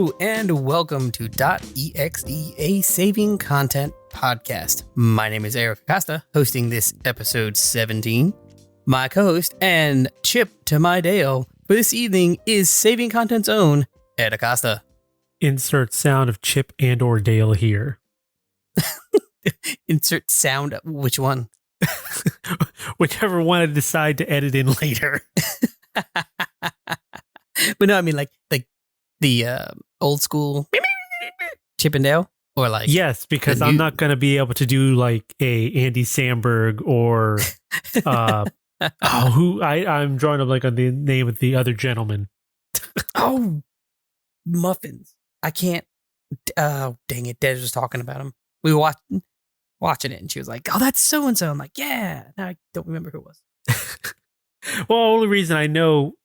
Hello and welcome to dotEXE, a saving content podcast. My name is Eric Acosta, hosting this episode 17. My co-host and Chip to my Dale for this evening is saving content's own Ed Acosta. Insert sound of Chip and or Dale here. Insert sound. Which one? Whichever one I decide to edit in later. But no, I mean like the old school Chip and Dale, or like yes, because I'm not going to be able to do like a Andy Samberg or I'm drawing up like on the name of the other gentleman. Oh, Muffins. I can't. Oh, dang it! Des was talking about him. We were watching it, and she was like, "Oh, that's so and so." I'm like, "Yeah." Now I don't remember who it was. Well, the only reason I know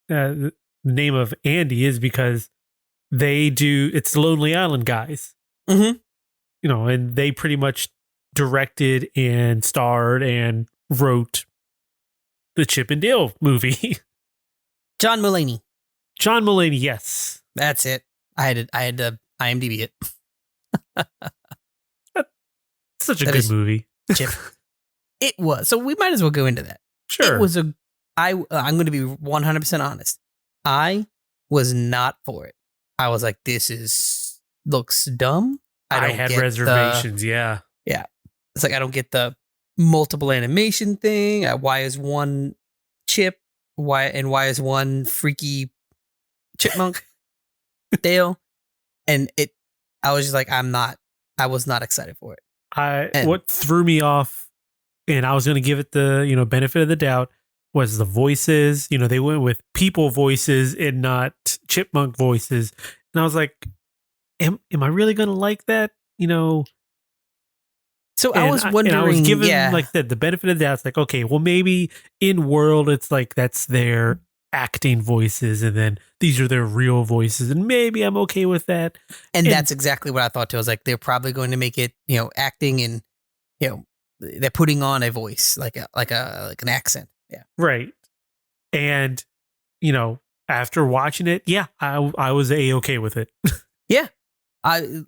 the name of Andy is because it's the Lonely Island guys. Mm-hmm. You know, and they pretty much directed and starred and wrote the Chip and Dale movie. John Mulaney. John Mulaney, yes. That's it. I had to IMDb it. Such a good movie. Chip. It was. So we might as well go into that. Sure. It was I'm going to be 100% honest. I was not for it. I was like, this looks dumb. I had reservations, yeah. Yeah. It's like, I don't get the multiple animation thing. Why is one Chip? Why is one freaky chipmunk Dale? And I was just like, I was not excited for it. What threw me off, and I was going to give it the, benefit of the doubt, was the voices. They went with people voices and not chipmunk voices. And I was like, am I really going to like that? So I was wondering, and I was given like the benefit of the doubt. It's like, okay, well, maybe in world, it's like, that's their acting voices. And then these are their real voices. And maybe I'm okay with that. And that's exactly what I thought too. I was like, they're probably going to make it, acting and, they're putting on a voice, like an accent. Yeah. Right. And, after watching it, yeah, I was okay with it. Yeah. I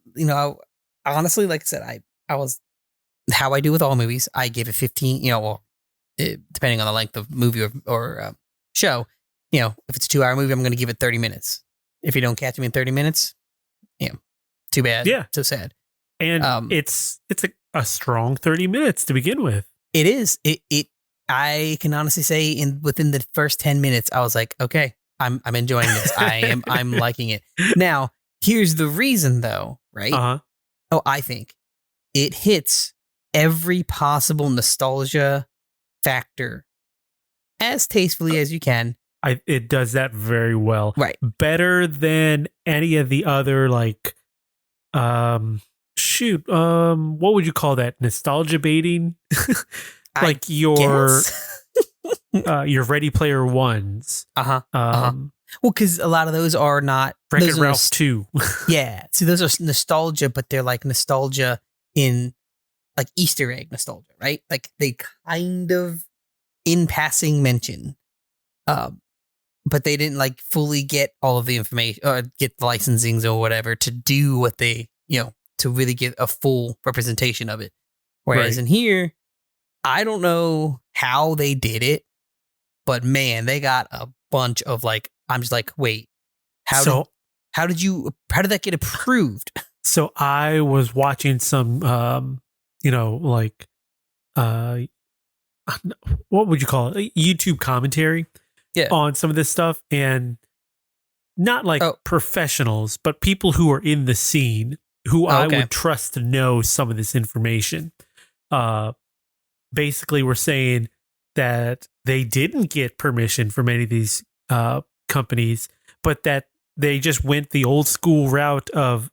honestly, like I said, I was, how I do with all movies, I gave it 15, depending on the length of movie or show, if it's a 2-hour movie, I'm going to give it 30 minutes. If you don't catch me in 30 minutes, too bad. Yeah. So sad. And it's a strong 30 minutes to begin with. It is. I can honestly say within the first 10 minutes, I was like, okay, I'm enjoying this. I'm liking it. Now, here's the reason though, right? Uh-huh. Oh, I think it hits every possible nostalgia factor as tastefully as you can. It does that very well. Right. Better than any of the other, like, what would you call that? Nostalgia baiting? Like your Ready Player Ones. Uh-huh. Well, because a lot of those are not Wreck-It Ralph 2. Yeah. See, those are nostalgia, but they're like nostalgia in like Easter egg nostalgia, right? Like they kind of in passing mention, but they didn't like fully get all of the information or get the licensings or whatever to do what they, to really get a full representation of it. Whereas in here, I don't know how they did it, but man, they got a bunch of like, I'm just like, wait, how did that get approved? So I was watching some, what would you call it? YouTube commentary on some of this stuff, and not like professionals, but people who are in the scene who I would trust to know some of this information. Basically, we're saying that they didn't get permission from any of these companies, but that they just went the old school route of,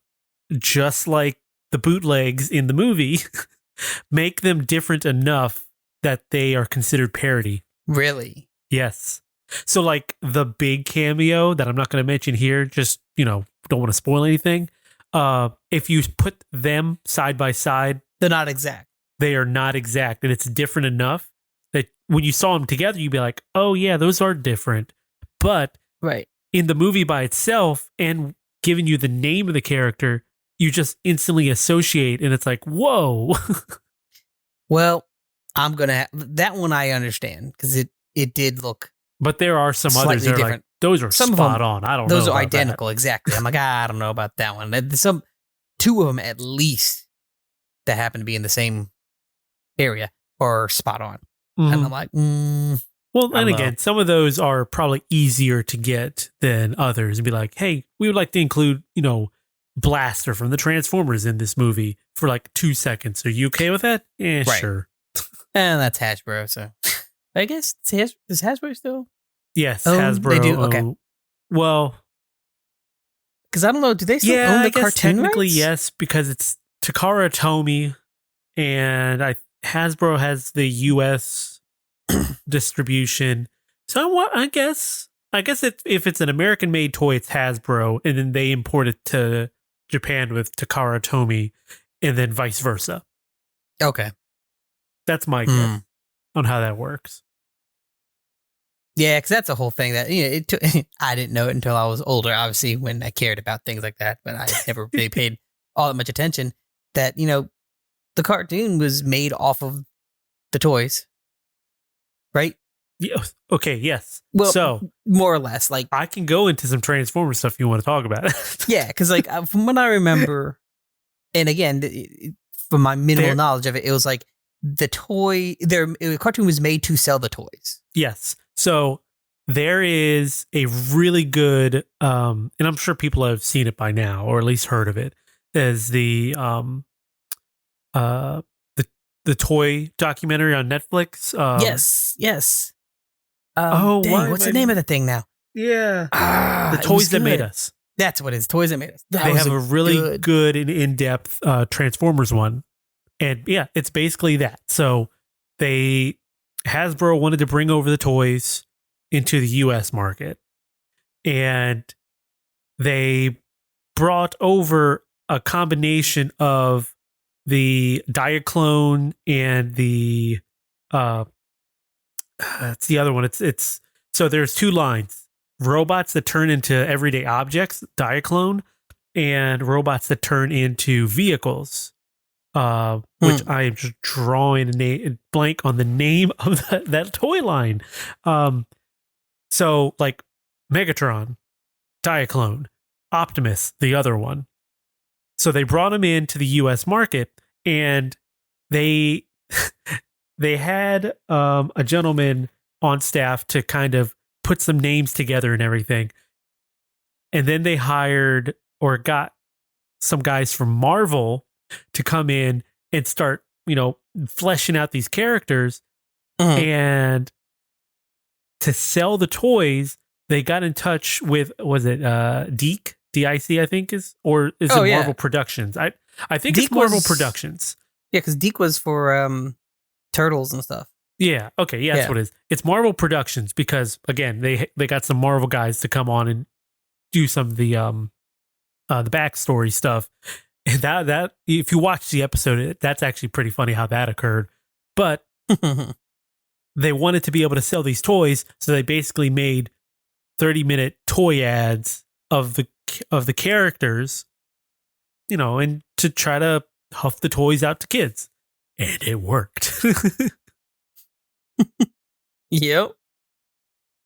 just like the bootlegs in the movie, make them different enough that they are considered parody. Really? Yes. So like the big cameo that I'm not going to mention here, just, don't want to spoil anything. If you put them side by side, they're not exact. They are not exact. And it's different enough that when you saw them together, you'd be like, oh yeah, those are different. But right. in the movie by itself and giving you the name of the character, you just instantly associate, and it's like, whoa. Well, I'm gonna that one I understand because it did look. But there are some Slightly others that are different. like, those are Some of spot them- on. I don't know. Those are about identical, exactly. I'm like, I don't know about that one. Some two of them at least that happen to be in the same area or spot on, that. and Mhm. I'm like, Well, I and don't again, know. some of those are probably easier to get than others, and be like, hey, we would like to include, Blaster from the Transformers in this movie for like 2 seconds. Are you okay with that? Yeah, Right. sure. And that's Hasbro, so I guess is Hasbro still? Yes, Oh, Hasbro. they do? Okay. Well, Because I don't know, do they still yeah, own the I guess cartoon technically rights? yes, because it's Takara Tomy, and Hasbro has the U.S. distribution. So I guess if it's an American-made toy, it's Hasbro, and then they import it to Japan with Takara Tomy, and then vice versa. Okay. That's my Hmm. guess on how that works. Yeah, because that's a whole thing that it took, I didn't know it until I was older. Obviously, when I cared about things like that, but I never really paid all that much attention. That the cartoon was made off of the toys, right? Yeah. Okay. Yes. Well, So more or less, like I can go into some Transformers stuff you want to talk about. yeah, because like from what I remember, and again, from my minimal There- knowledge of it, it was like the cartoon was made to sell the toys. Yes. So there is a really good, and I'm sure people have seen it by now, or at least heard of it, as the toy documentary on Netflix. Yes. Oh, dang, why what's am the I- name of the thing now? Yeah. The It was toys that made good. us. That's what it is. Toys that made us. That They was have a really good and in-depth Transformers one. And yeah, it's basically that. So Hasbro wanted to bring over the toys into the US market. And they brought over a combination of the Diaclone and the it's the other one. It's so there's two lines. Robots that turn into everyday objects, Diaclone, and robots that turn into vehicles. Which I am just drawing a blank on the name of that toy line. So like Megatron, Diaclone, Optimus, the other one. So they brought him into the U.S. market, and they had a gentleman on staff to kind of put some names together and everything. And then they hired or got some guys from Marvel to come in and start, fleshing out these characters. And to sell the toys, they got in touch with, was it DIC? DIC, I think is, or is it Marvel Productions? I think DIC it's Marvel was- Productions. Yeah, because DIC was for Turtles and stuff. Yeah. Okay. Yeah, that's Yeah. what it is. It's Marvel Productions because again, they got some Marvel guys to come on and do some of the backstory stuff. And that if you watch the episode, that's actually pretty funny how that occurred. But they wanted to be able to sell these toys, so they basically made 30-minute toy ads of the characters, and to try to huff the toys out to kids. And it worked. Yep.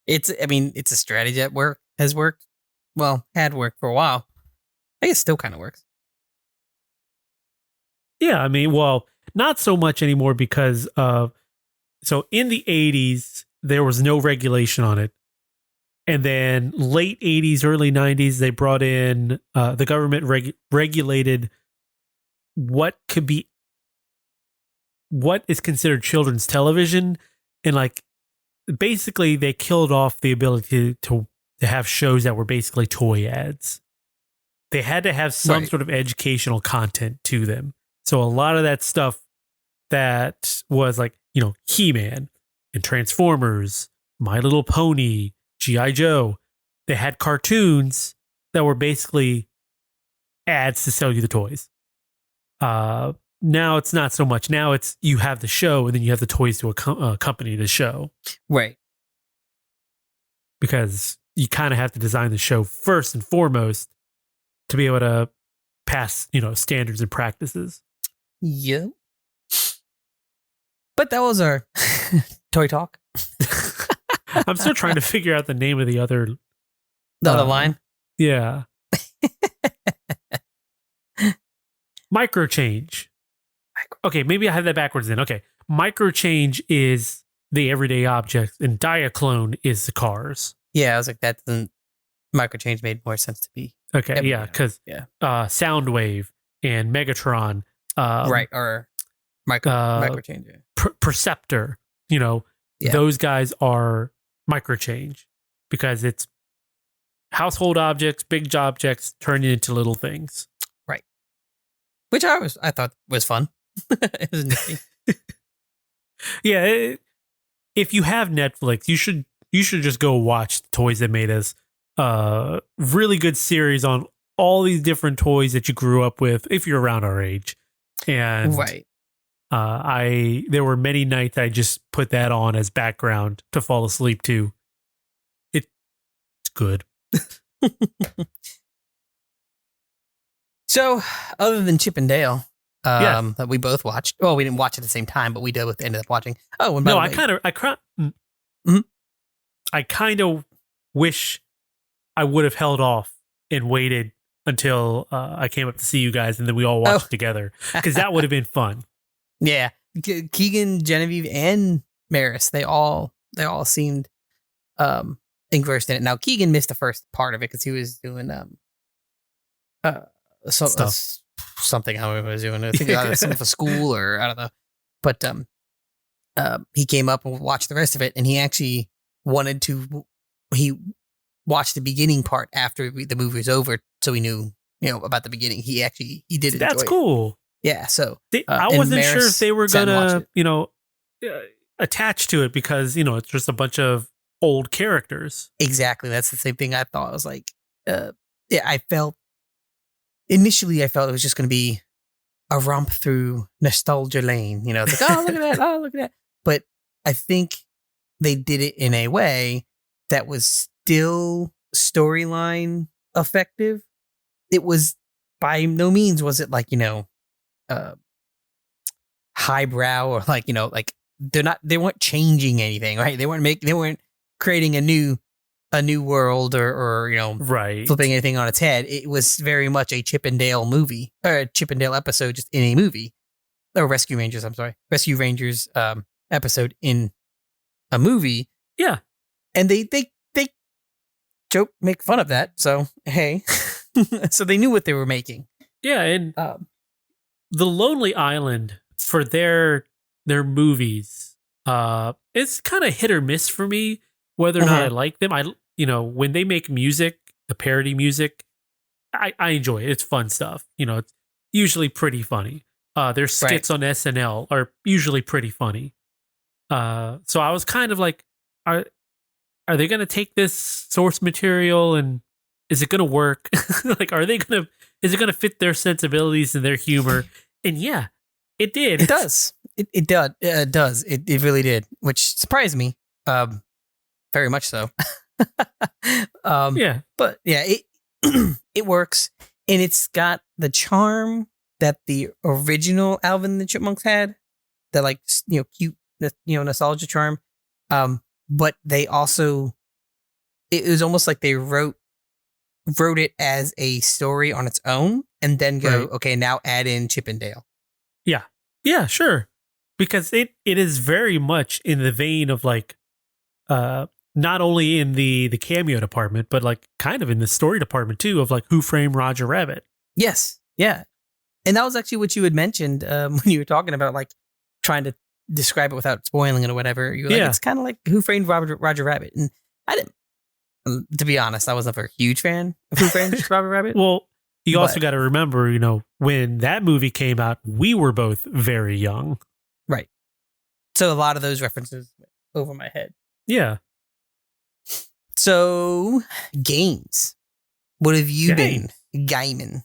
It's a strategy that has worked. Well, had worked for a while. I guess it still kind of works. Yeah, well, not so much anymore because so in the 80s, there was no regulation on it. And then late 80s, early 90s, they brought in, the government regulated what is considered children's television. And like, basically they killed off the ability to have shows that were basically toy ads. They had to have some sort of educational content to them. So a lot of that stuff that was like, He-Man and Transformers, My Little Pony, G.I. Joe, they had cartoons that were basically ads to sell you the toys. Now it's not so much. Now it's you have the show and then you have the toys to accompany the show. Right. Because you kind of have to design the show first and foremost to be able to pass, standards and practices. Yeah. But that was our toy talk. I'm still trying to figure out the name of the other line. Yeah. Microchange. Okay, maybe I had that backwards then. Okay. Microchange is the everyday objects and Diaclone is the cars. Yeah, I was like, that doesn't Microchange made more sense to be. Okay, yeah, because Soundwave and Megatron, right, or Microchange, Perceptor, those guys are Microchange because it's household objects, big objects turned into little things. Right, which I thought was fun. It was nifty. Yeah, if you have Netflix, you should just go watch Toys That Made Us. Really good series on all these different toys that you grew up with if you're around our age. And right. There were many nights I just put that on as background to fall asleep to. It's good. So, other than Chip and Dale, yes. that we both watched. Well, we didn't watch it at the same time, but we both ended up watching. Oh, and no, I kind of wish I would have held off and waited until I came up to see you guys, and then we all watched together because that would have been fun. Yeah, Keegan, Genevieve, and Maris, they all seemed engrossed in it. Now Keegan missed the first part of it because he was doing something. How he was doing, I think something for school or I don't know. But he came up and watched the rest of it, and he actually wanted to. He watched the beginning part after the movie was over, so he knew about the beginning. He did. That's cool. Yeah, so I wasn't sure if they were gonna attach to it because it's just a bunch of old characters. Exactly, that's the same thing I thought. I was like, I felt initially it was just going to be a romp through nostalgia lane. It's like, oh look at that, oh look at that. But I think they did it in a way that was still storyline effective. It was by no means was it like highbrow or like they weren't changing anything, right? They weren't creating a new world or right, flipping anything on its head. It was very much a Chip and Dale movie or a Chip and Dale episode just in a movie, or Rescue Rangers episode in a movie. Yeah, and they joke, make fun of that. So hey, so they knew what they were making. Yeah, and the Lonely Island for their movies, it's kind of hit or miss for me whether or not I like them. When they make music, the parody music, I enjoy it. It's fun stuff. It's usually pretty funny. Their skits on SNL are usually pretty funny. So I was kind of like, are they going to take this source material and is it going to work? Like, is it going to fit their sensibilities and their humor? And yeah, it did. It does. It does. It really did, which surprised me. Very much so. Yeah. But yeah, it works. And it's got the charm that the original Alvin and the Chipmunks had. That cute, nostalgia charm. But they also, it was almost like they wrote it as a story on its own and then go, okay, now add in Chip and Dale. Yeah. Yeah, sure. Because it is very much in the vein of not only in the cameo department, but kind of in the story department too of Who Framed Roger Rabbit. Yes. Yeah. And that was actually what you had mentioned when you were talking about trying to describe it without spoiling it or whatever. You were it's kind of like Who Framed Roger Rabbit. And I didn't, to be honest, I wasn't a huge fan of Who Framed Roger Rabbit. Well, you also got to remember, when that movie came out, we were both very young. Right. So a lot of those references went over my head. Yeah. So, games. What have you been gaming?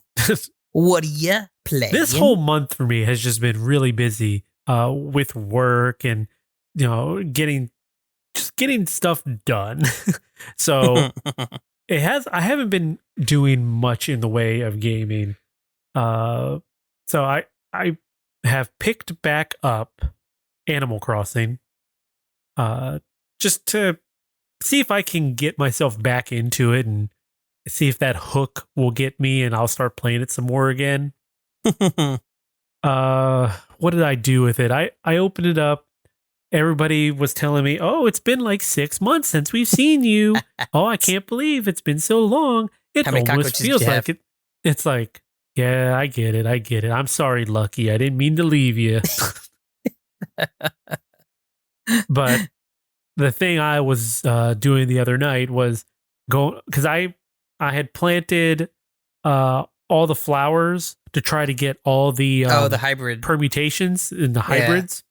What are you playing? This whole month for me has just been really busy with work and, getting just getting stuff done. So I haven't been doing much in the way of gaming. So I have picked back up Animal Crossing, just to see if I can get myself back into it and see if that hook will get me and I'll start playing it some more again. What did I do with it? I opened it up. Everybody was telling me, "Oh, it's been like 6 months since we've seen you. Oh, I can't believe it's been so long." It How many almost cockroaches feels did you like it. It's like, yeah, I get it. I'm sorry, Lucky. I didn't mean to leave you. But the thing I was doing the other night was going, because I had planted all the flowers to try to get all the the hybrid permutations and the hybrids.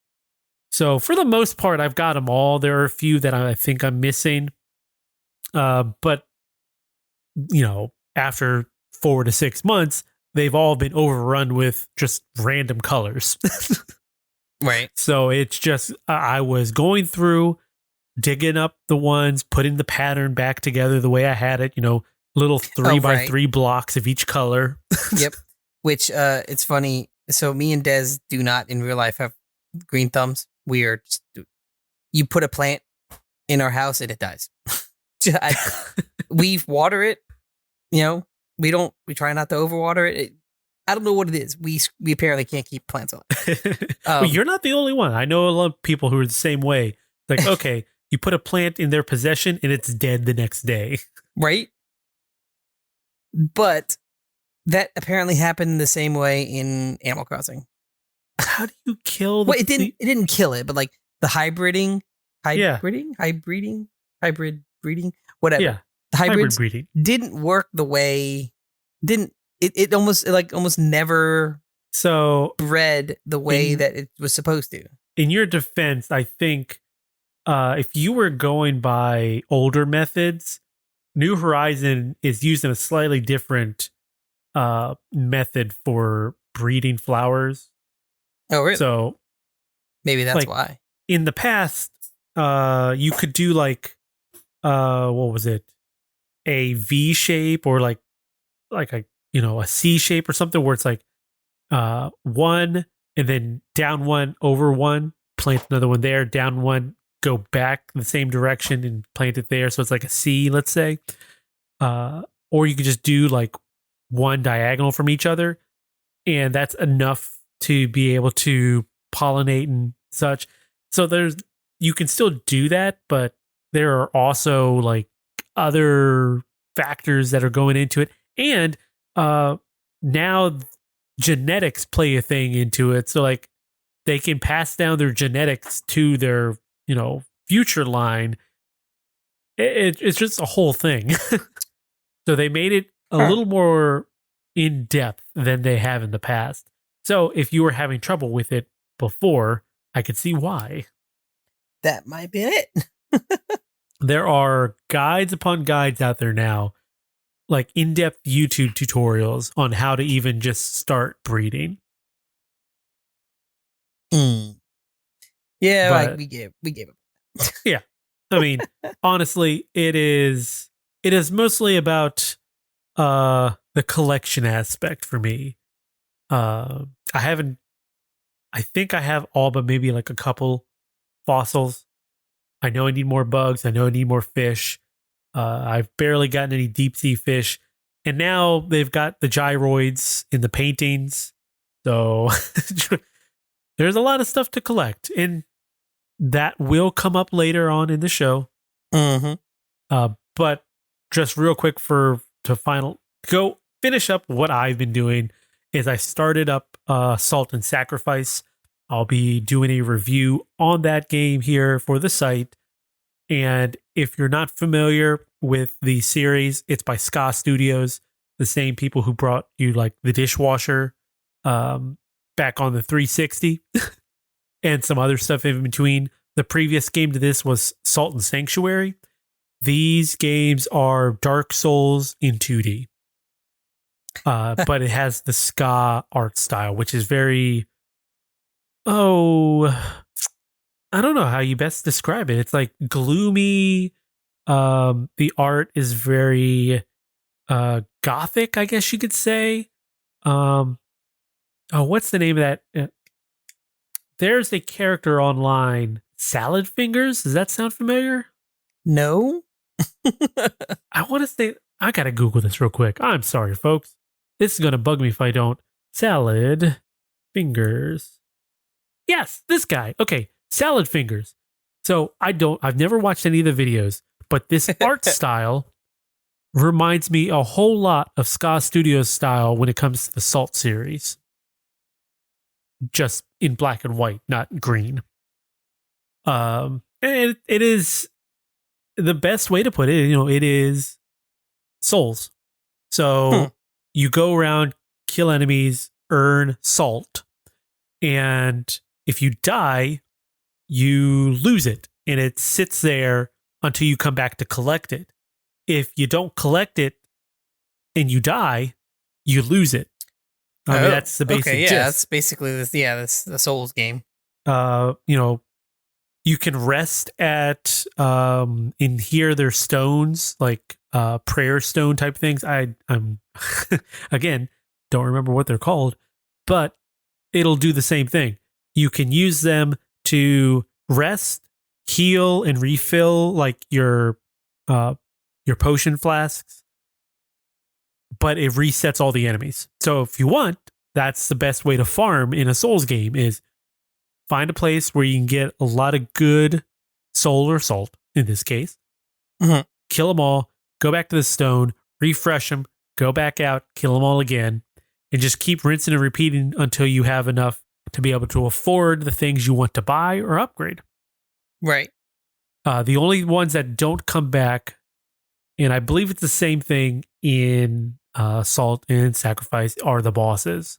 So for the most part, I've got them all. There are a few that I think I'm missing. But, after 4 to 6 months, they've all been overrun with just random colors. Right. So it's just, I was going through, digging up the ones, putting the pattern back together the way I had it, little 3x3 blocks of each color. Yep. Which, it's funny. So me and Des do not in real life have green thumbs. We are just, you put a plant in our house and it dies. We water it, we try not to overwater it. I don't know what it is. We apparently can't keep plants on. Well, you're not the only one. I know a lot of people who are the same way. Like, okay, you put a plant in their possession and it's dead the next day. Right? But that apparently happened the same way in Animal Crossing. How do you kill Well, it didn't kill it, but like the hybrid breeding, whatever. Yeah. The hybrids hybrid breeding didn't work the way it almost never bred the way that it was supposed to. In your defense, I think if you were going by older methods, New Horizon is using a slightly different method for breeding flowers. Oh, really? So maybe that's why. In the past, you could do like, what was it? A V shape or like a C shape or something where it's like one and then down one, over one, plant another one there, down one, go back the same direction and plant it there. So it's like a C, let's say. Or you could just do like one diagonal from each other, and that's enough to be able to pollinate and such. So you can still do that, but there are also like other factors that are going into it. And now genetics play a thing into it. So like they can pass down their genetics to their, future line. It's just a whole thing. So they made it a little more in depth than they have in the past. So if you were having trouble with it before, I could see why. That might be it. There are guides upon guides out there now, like in-depth YouTube tutorials on how to even just start breeding. Yeah, we gave it. Yeah. I mean, honestly, it is mostly about the collection aspect for me. I think I have all but maybe like a couple fossils. I know I need more bugs. I know I need more fish. I've barely gotten any deep sea fish. And now they've got the gyroids in the paintings. So there's a lot of stuff to collect. And that will come up later on in the show. Mm-hmm. But just real quick to go finish up what I've been doing is I started up Salt and Sacrifice. I'll be doing a review on that game here for the site. And if you're not familiar with the series, it's by Ska Studios, the same people who brought you like the dishwasher back on the 360 and some other stuff in between. The previous game to this was Salt and Sanctuary. These games are Dark Souls in 2D. But it has the ska art style, which is very, I don't know how you best describe it. It's like gloomy. The art is very gothic, I guess you could say. Um, oh, what's the name of that? There's a character online, Salad Fingers. Does that sound familiar? No. I want to say, I gotta Google this real quick. I'm sorry, folks. This is gonna bug me if I don't. Salad Fingers. Yes, this guy. Okay, Salad Fingers. So I've never watched any of the videos, but this art style reminds me a whole lot of Ska Studios style when it comes to the Salt series. Just in black and white, not green. And it is the best way to put it, it is souls. So you go around, kill enemies, earn salt, and if you die, you lose it, and it sits there until you come back to collect it. If you don't collect it and you die, you lose it. I mean, that's the basic okay, yeah, gist. that's basically this. Yeah, that's the Souls game. You can rest at in here. There's stones like prayer stone type things. I'm again don't remember what they're called, but it'll do the same thing. You can use them to rest, heal, and refill like your potion flasks, but it resets all the enemies. So if you want, that's the best way to farm in a Souls game is find a place where you can get a lot of good soul or salt, in this case, kill them all, go back to the stone, refresh them, go back out, kill them all again, and just keep rinsing and repeating until you have enough to be able to afford the things you want to buy or upgrade. Right. The only ones that don't come back, and I believe it's the same thing in Salt and Sacrifice, are the bosses.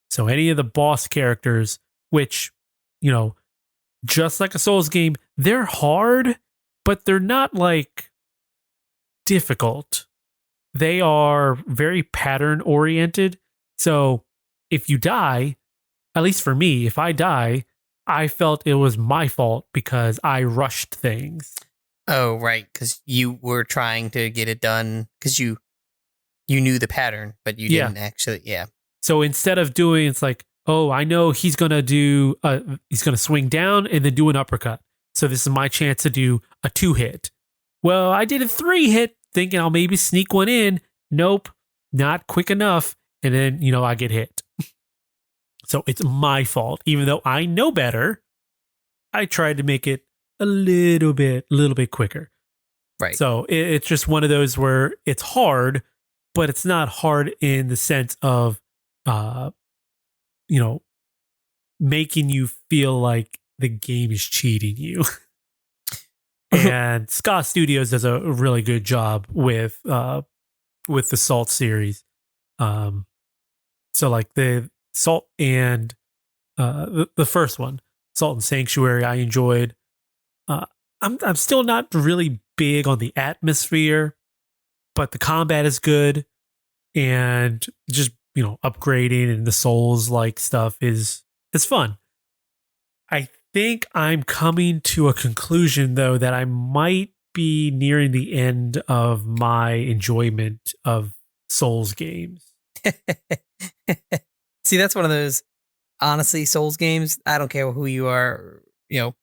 So any of the boss characters, which, just like a Souls game, they're hard, but they're not like difficult. They are very pattern oriented. So if you die, at least for me, if I die, I felt it was my fault because I rushed things. Oh, right, because you were trying to get it done because you knew the pattern, but you didn't actually. Yeah. So instead of doing, it's like, oh, I know he's gonna swing down and then do an uppercut. So this is my chance to do a 2-hit. Well, I did a 3-hit, thinking I'll maybe sneak one in. Nope, not quick enough, and then I get hit. So it's my fault, even though I know better. I tried to make it a little bit quicker. Right. So it's just one of those where it's hard, but it's not hard in the sense of, making you feel like the game is cheating you. And Ska Studios does a really good job with the Salt series. So like the Salt and the first one, Salt and Sanctuary, I enjoyed. I'm still not really big on the atmosphere, but the combat is good, and just upgrading and the Souls like stuff is fun. I think I'm coming to a conclusion though that I might be nearing the end of my enjoyment of Souls games. See, that's one of those, honestly, Souls games. I don't care who you are. You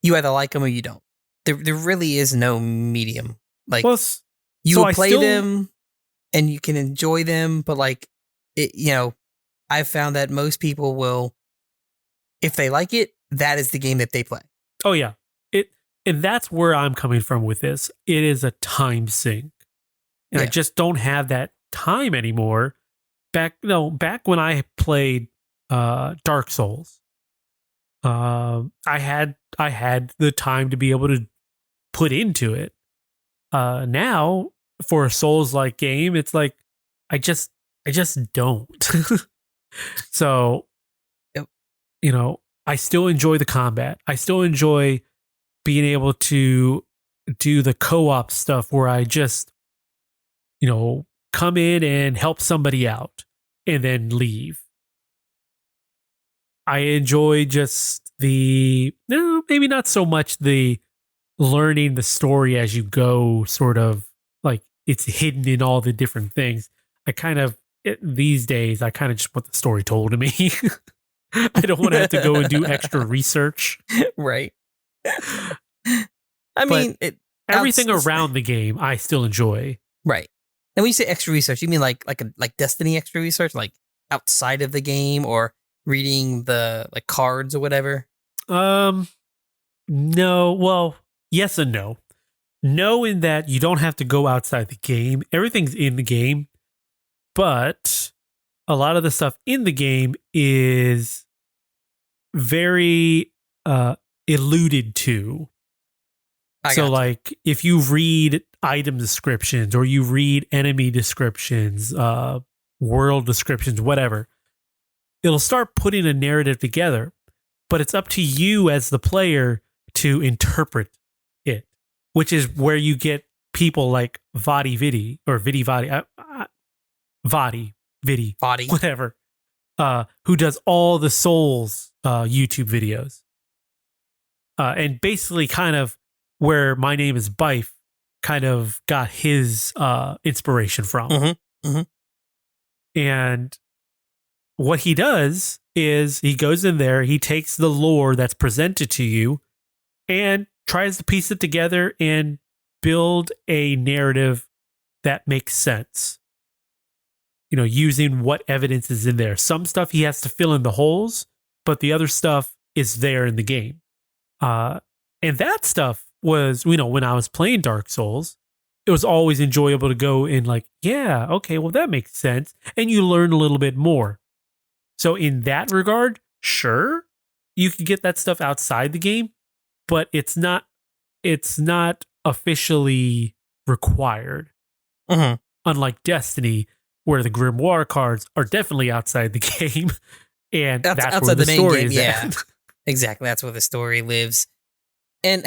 either like them or you don't. There really is no medium. Like, you will play them and you can enjoy them, but like, I've found that most people will, if they like it, that is the game that they play. Oh yeah, and that's where I'm coming from with this. It is a time sink, and I just don't have that time anymore. Back when I played Dark Souls, I had the time to be able to put into it. Now for a Souls-like game, it's like I just don't. So, I still enjoy the combat. I still enjoy being able to do the co-op stuff where I just, come in and help somebody out and then leave. I enjoy just no, maybe not so much the learning the story as you go, sort of like it's hidden in all the different things. These days, I kind of just want the story told to me. I don't want to have to go and do extra research. Right. I mean, everything around the game, I still enjoy. Right. And when you say extra research, you mean like Destiny extra research, like outside of the game, or reading the like cards or whatever? No. Well, yes and no. No, in that you don't have to go outside the game. Everything's in the game, but a lot of the stuff in the game is very alluded to. So, like, if you read item descriptions or you read enemy descriptions, world descriptions, whatever, it'll start putting a narrative together. But it's up to you as the player to interpret it, which is where you get people like Vadi Vidi or Vidi Vadi, Vadi Vidi, whatever, who does all the Souls YouTube videos. And basically kind of where My Name is Bife kind of got his inspiration from. Mm-hmm. Mm-hmm. And what he does is he goes in there, he takes the lore that's presented to you and tries to piece it together and build a narrative that makes sense. You know, using what evidence is in there. Some stuff he has to fill in the holes, but the other stuff is there in the game. And that stuff was, you know, when I was playing Dark Souls, it was always enjoyable to go and like, yeah, okay, well, that makes sense. And you learn a little bit more. So in that regard, sure, you can get that stuff outside the game, but it's not officially required. Mm-hmm. Unlike Destiny, where the Grimoire cards are definitely outside the game. And that's outside where the main story game, is at. Exactly. That's where the story lives. And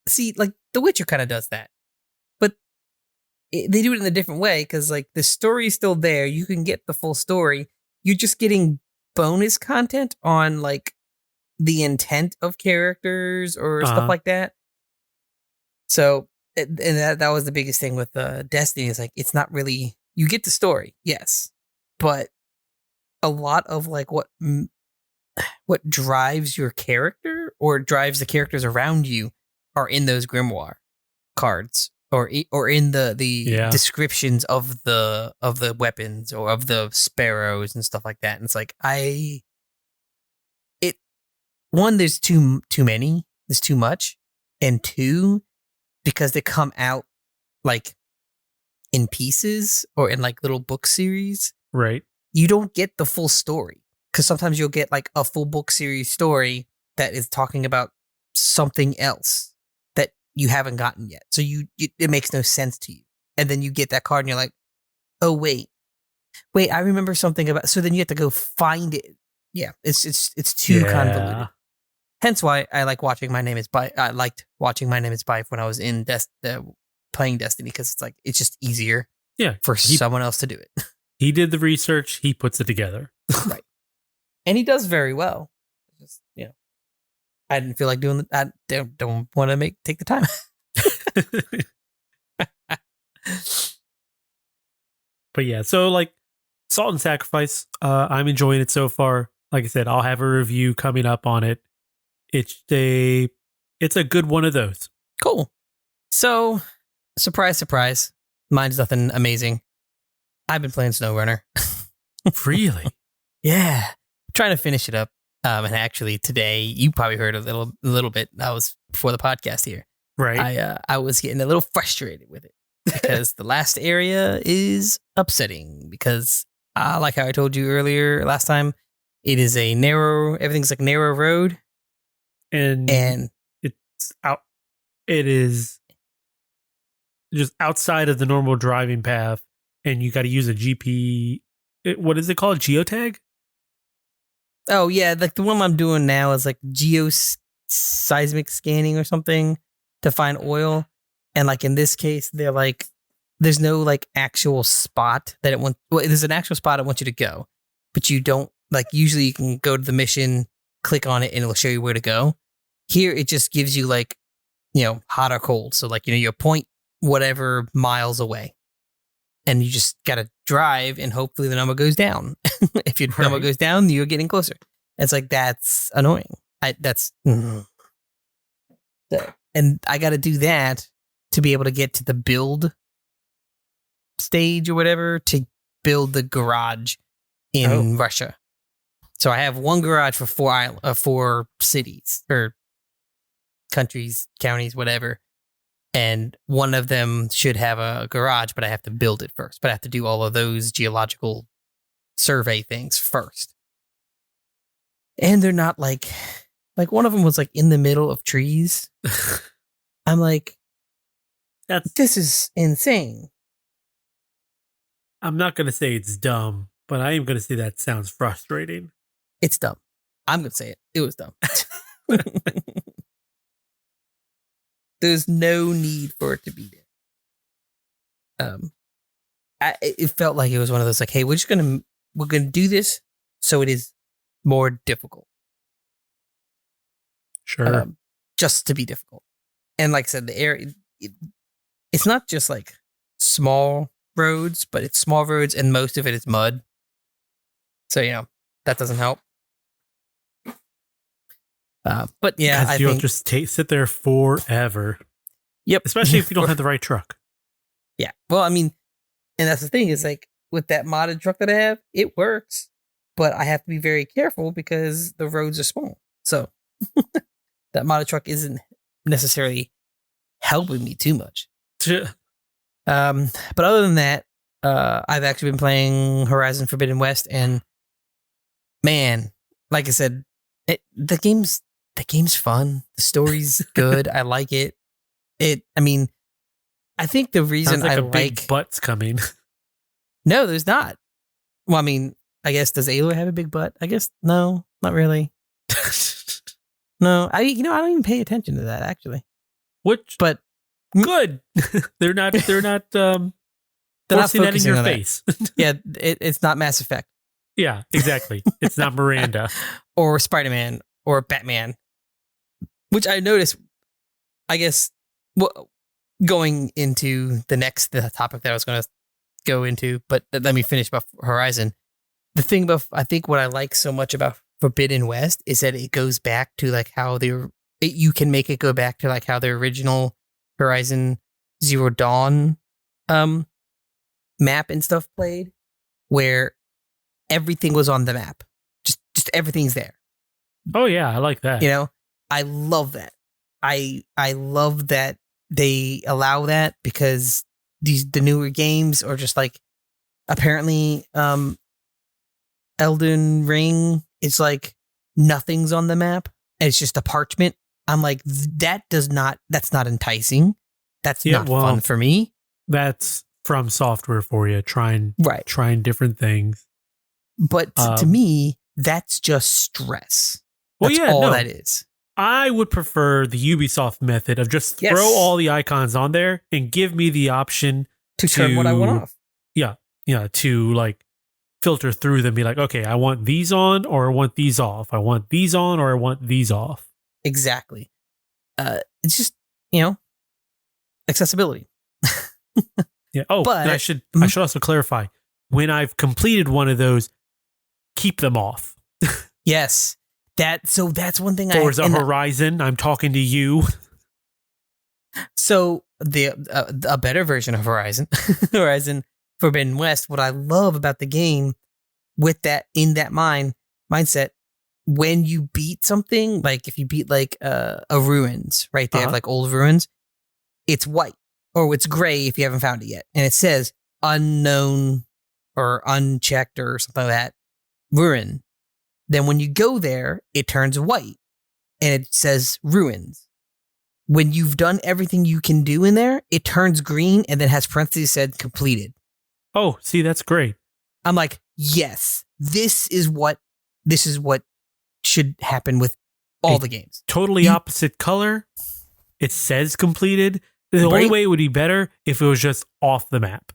see, like The Witcher kind of does that. But they do it in a different way because like the story is still there. You can get the full story. You're just getting bonus content on like the intent of characters or stuff like that. So, and that was the biggest thing with Destiny is like, it's not really, you get the story, yes, but a lot of like what drives your character or drives the characters around you are in those grimoire cards or in the descriptions of the weapons or of the sparrows and stuff like that. And it's like one, there's too many, there's too much, and two, because they come out like in pieces or in like little book series, right? You don't get the full story because sometimes you'll get like a full book series story that is talking about something else that you haven't gotten yet. So it makes no sense to you. And then you get that card and you're like, oh, wait, I remember something about, so then you have to go find it. Yeah. It's too convoluted. Hence why I like watching My Name is Bife. I liked watching My Name is Bife when I was in playing Destiny because it's like, it's just easier for someone else to do it. He did the research. He puts it together. Right. And he does very well. Just, I didn't feel like doing it. I don't want to take the time. But yeah, so like Salt and Sacrifice, I'm enjoying it so far. Like I said, I'll have a review coming up on it. It's a good one of those. Cool. So, surprise, surprise. Mine's nothing amazing. I've been playing SnowRunner. Really? Yeah. Trying to finish it up. And actually today, you probably heard a little bit. That was before the podcast here. Right. I was getting a little frustrated with it because the last area is upsetting because like how I told you earlier last time, it is everything's like narrow road. And it's out. It is just outside of the normal driving path, and you got to use a what is it called? Geotag? Oh yeah, like the one I'm doing now is like geoseismic scanning or something to find oil, and like in this case, they're like, there's no like actual spot that there's an actual spot I want you to go, but you don't like. Usually, you can go to the mission click on it and it'll show you where to go. Here, it just gives you like, hot or cold. So like, your point whatever miles away. And you just got to drive and hopefully the number goes down. If your number goes down, you're getting closer. It's like, that's annoying. And I got to do that to be able to get to the build stage or whatever to build the garage in Russia. So I have one garage for four cities or countries, counties, whatever. And one of them should have a garage, but I have to build it first. But I have to do all of those geological survey things first. And they're not like one of them was like in the middle of trees. I'm like, this is insane. I'm not going to say it's dumb, but I am going to say that sounds frustrating. It's dumb. I'm going to say it. It was dumb. There's no need for it to be there. It felt like it was one of those like, hey, we're gonna do this so it is more difficult. Sure. Just to be difficult. And like I said, the area, it's not just like small roads, but it's small roads and most of it is mud. So, that doesn't help. But yeah, I you'll think just sit there forever. Yep. Especially if you don't have the right truck. Yeah. Well, I mean, and that's the thing is like with that modded truck that I have, it works, but I have to be very careful because the roads are small. So that modded truck isn't necessarily helping me too much. But other than that, I've actually been playing Horizon Forbidden West, and man, like I said, the game's fun. The story's good. I like it. I think the reason Sounds like a big butt's coming. No, there's not. Well, I mean, I guess does Aloy have a big butt? I guess no, not really. No, I don't even pay attention to that actually. But good. they're not forcing that in your face. Yeah, it's not Mass Effect. Yeah, exactly. It's not Miranda or Spider-Man or Batman, which I noticed. I guess going into the topic that I was going to go into, but let me finish about Horizon. The thing about I think what I like so much about Forbidden West is that it goes back to like how you can make it go back to like how the original Horizon Zero Dawn map and stuff played, where everything was on the map. Just everything's there. Oh yeah, I like that. I love that. I love that they allow that because the newer games are just like apparently Elden Ring is like nothing's on the map. And it's just a parchment. I'm like, that's not enticing. That's not fun for me. That's From Software for you, trying different things. But to me, that's just stress. That's all that is. I would prefer the Ubisoft method of just throw all the icons on there and give me the option to turn what I want off. Yeah. Yeah. To like filter through them, be like, okay, I want these on or I want these off. I want these on or I want these off. Exactly. It's just, accessibility. Yeah. Oh, but I should also clarify, when I've completed one of those, keep them off. Yes. That's one thing. Forza Horizon, I'm talking to you. So a better version of Horizon, Horizon Forbidden West. What I love about the game, with that in that mindset, when you beat something, like if you beat like a ruins, right? They have like old ruins. It's white or it's gray if you haven't found it yet, and it says unknown or unchecked or something like that ruin. Then when you go there, it turns white and it says ruins. When you've done everything you can do in there, it turns green and then has parentheses said completed. Oh, see, that's great. I'm like, yes, this is what should happen with all the games. Totally opposite color. It says completed. The only way it would be better if it was just off the map.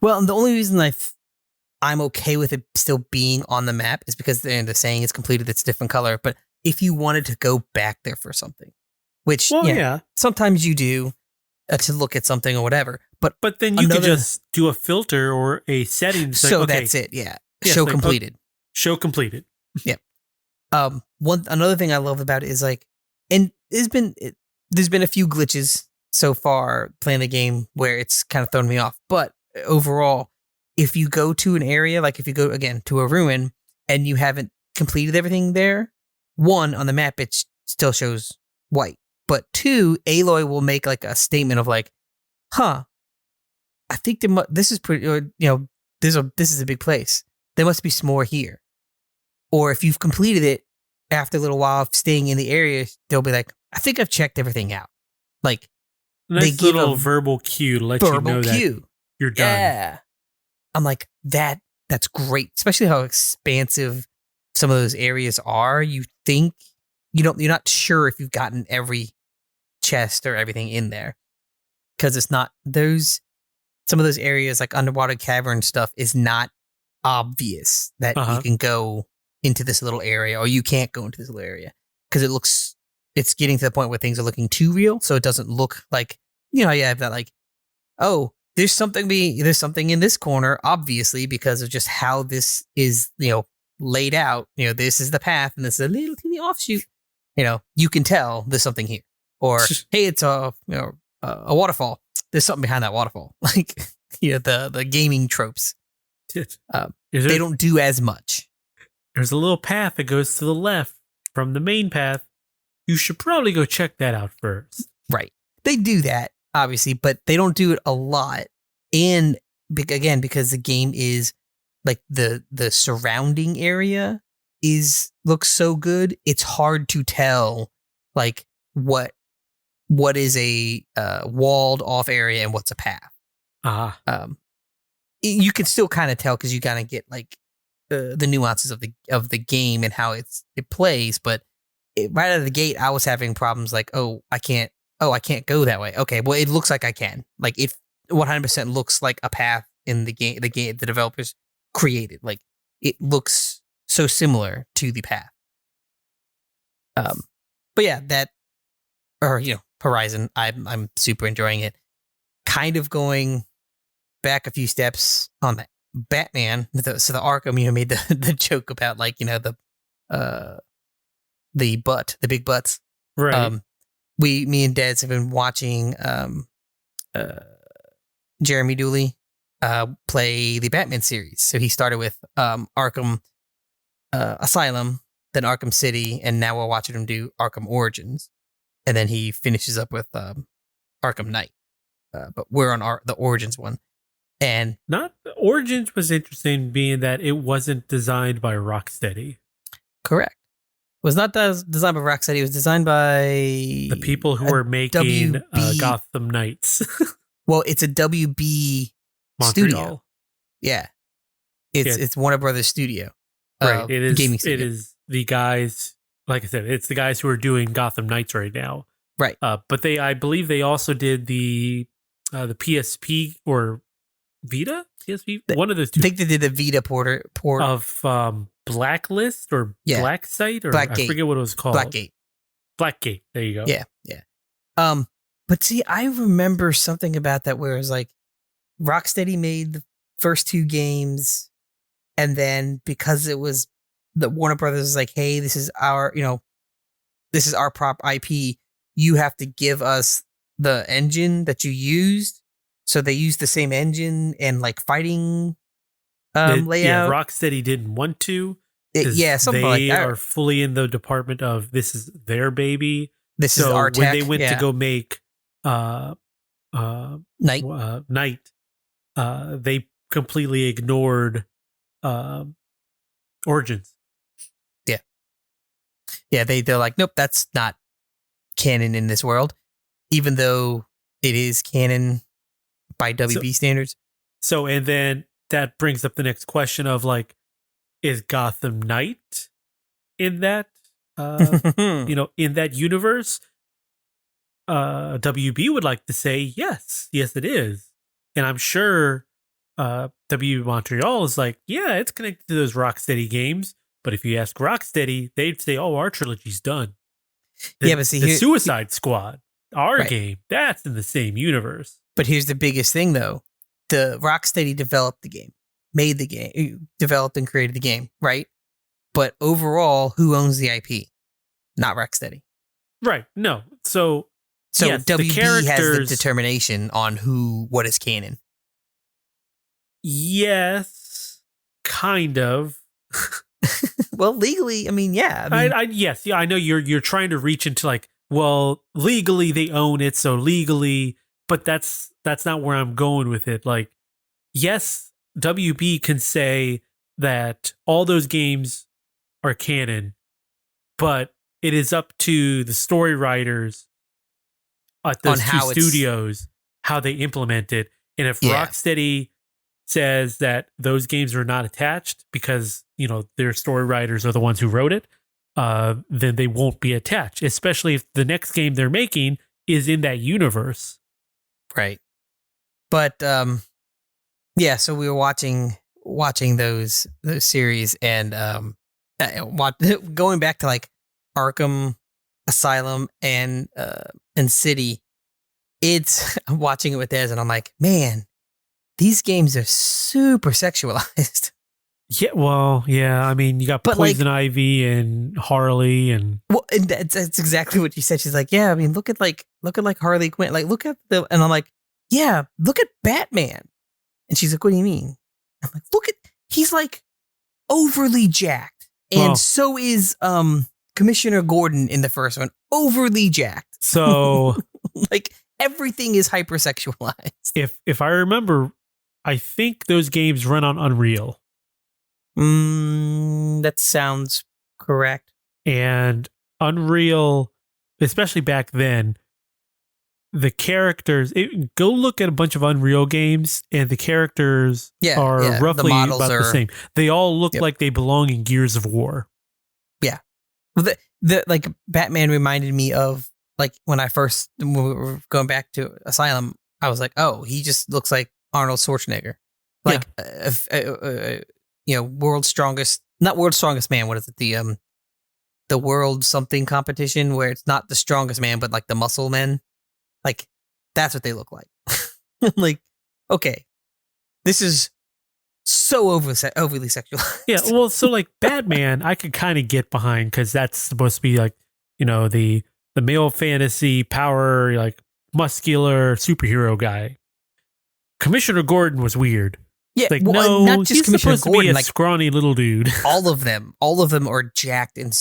Well, and the only reason I'm okay with it still being on the map is because they're saying it's completed, it's different color. But if you wanted to go back there for something, which sometimes you do to look at something or whatever. But then you could just do a filter or a setting. So that's it. Yeah. Yes, show completed. Show completed. Yeah. Another thing I love about it is like, and there's been a few glitches so far playing the game where it's kind of thrown me off. But overall, if you go to an area, like if you go again to a ruin and you haven't completed everything there, one, on the map, it still shows white. But two, Aloy will make like a statement of like, I think this is pretty, or, this is a big place. There must be some more here. Or if you've completed it after a little while of staying in the area, they'll be like, I think I've checked everything out. Like, they give a verbal cue to let you know that you're done. Yeah. I'm like, that's great, especially how expansive some of those areas are. You think you're not sure if you've gotten every chest or everything in there because it's not some of those areas like underwater cavern stuff is not obvious that you can go into this little area or you can't go into this little area because it's getting to the point where things are looking too real, so it doesn't look like you have that like, oh, there's something in this corner, obviously, because of just how this is, laid out. This is the path, and this is a little teeny offshoot. You can tell there's something here. Or hey, it's a waterfall. There's something behind that waterfall. Like the gaming tropes. They don't do as much. There's a little path that goes to the left from the main path. You should probably go check that out first. Right. They do that, obviously, but they don't do it a lot. And again, because the game is like the surrounding area looks so good, it's hard to tell like what is a walled off area and what's a path. You can still kind of tell because you kind of get like the nuances of the game and how it plays, but right out of the gate, I was having problems like, I can't go that way. Okay, well, it looks like I can. Like it 100% looks like a path in the game. The developers created. Like it looks so similar to the path. But yeah, Horizon. I'm super enjoying it. Kind of going back a few steps on the Batman. So the Arkham, made the joke about like the big butts. Right. Me and Dez have been watching Jeremy Dooley play the Batman series. So he started with Arkham Asylum, then Arkham City, and now we're watching him do Arkham Origins. And then he finishes up with Arkham Knight. But we're on the Origins one. And not Origins was interesting, being that it wasn't designed by Rocksteady. Correct. It was not designed by Rocksteady. It was designed by the people who were making Gotham Knights. Well, it's a WB studio. Yeah, it's Warner Brothers studio. Right. It is. Gaming studio. It is the guys. Like I said, it's the guys who are doing Gotham Knights right now. Right. But I believe they also did the PSP or Vita. PSP. One of those two. I think they did the Vita port of Blacklist or Black Site or Blackgate. I forget what it was called. Blackgate. There you go. Yeah. But see, I remember something about that where it was like Rocksteady made the first two games, and then because it was the Warner Brothers was like, hey, this is our prop IP. You have to give us the engine that you used. So they used the same engine and like fighting layout. Yeah, Rocksteady didn't want to. Something like that. They are fully in the department of this is their baby. This is our tech. When they went to go make Night, they completely ignored Origins. Yeah, they're like, nope, that's not canon in this world, even though it is canon by WB standards. So, and then that brings up the next question of like, is Gotham Knight in that, in that universe? WB would like to say yes, it is, and I'm sure WB Montreal is like, yeah, it's connected to those Rocksteady games. But if you ask Rocksteady, they'd say, oh, our trilogy's done. But see, the Suicide Squad, our Right. game, that's in the same universe. But here's the biggest thing, though. The Rocksteady developed the game, made the game, developed and created the game, right? But overall, who owns the IP? Not Rocksteady. Right. No. So yes, WB has the determination on what is canon. Yes, kind of. Well, legally, I mean, yeah. Yes, I know you're trying to reach into like, well, legally they own it, so legally, but that's not where I'm going with it. Like, yes, WB can say that all those games are canon, but it is up to the story writers at those two studios how they implement it. And if Rocksteady says that those games are not attached because, their story writers are the ones who wrote it, then they won't be attached, especially if the next game they're making is in that universe. Right. But, so we were watching those series and going back to like Arkham Asylum and City, I'm watching it with Des and I'm like, man, these games are super sexualized. Yeah, well, yeah. I mean, you got Poison Ivy and Harley, and that's exactly what she said. She's like, yeah. I mean, look at Harley Quinn. Like, look at and I'm like, yeah, look at Batman. And she's like, what do you mean? I'm like, he's like overly jacked, and so is Commissioner Gordon in the first one, overly jacked. So, like everything is hypersexualized. If I remember, I think those games run on Unreal. That sounds correct. And Unreal, especially back then, the characters, go look at a bunch of Unreal games and the characters are roughly about the same. They all look like they belong in Gears of War. Yeah. Well, the like Batman reminded me of like when we were going back to Asylum, I was like, oh, he just looks like Arnold Schwarzenegger. Like, world's strongest man. What is it? The world something competition where it's not the strongest man, but like the muscle men. Like, that's what they look like. Like, okay, this is so overly sexualized. Yeah, well, so like Batman, I could kind of get behind because that's supposed to be like, the male fantasy power, like muscular superhero guy. Commissioner Gordon was weird. Yeah, like, well, not just he's Commissioner supposed Gordon, to be a like scrawny little dude. all of them are jacked and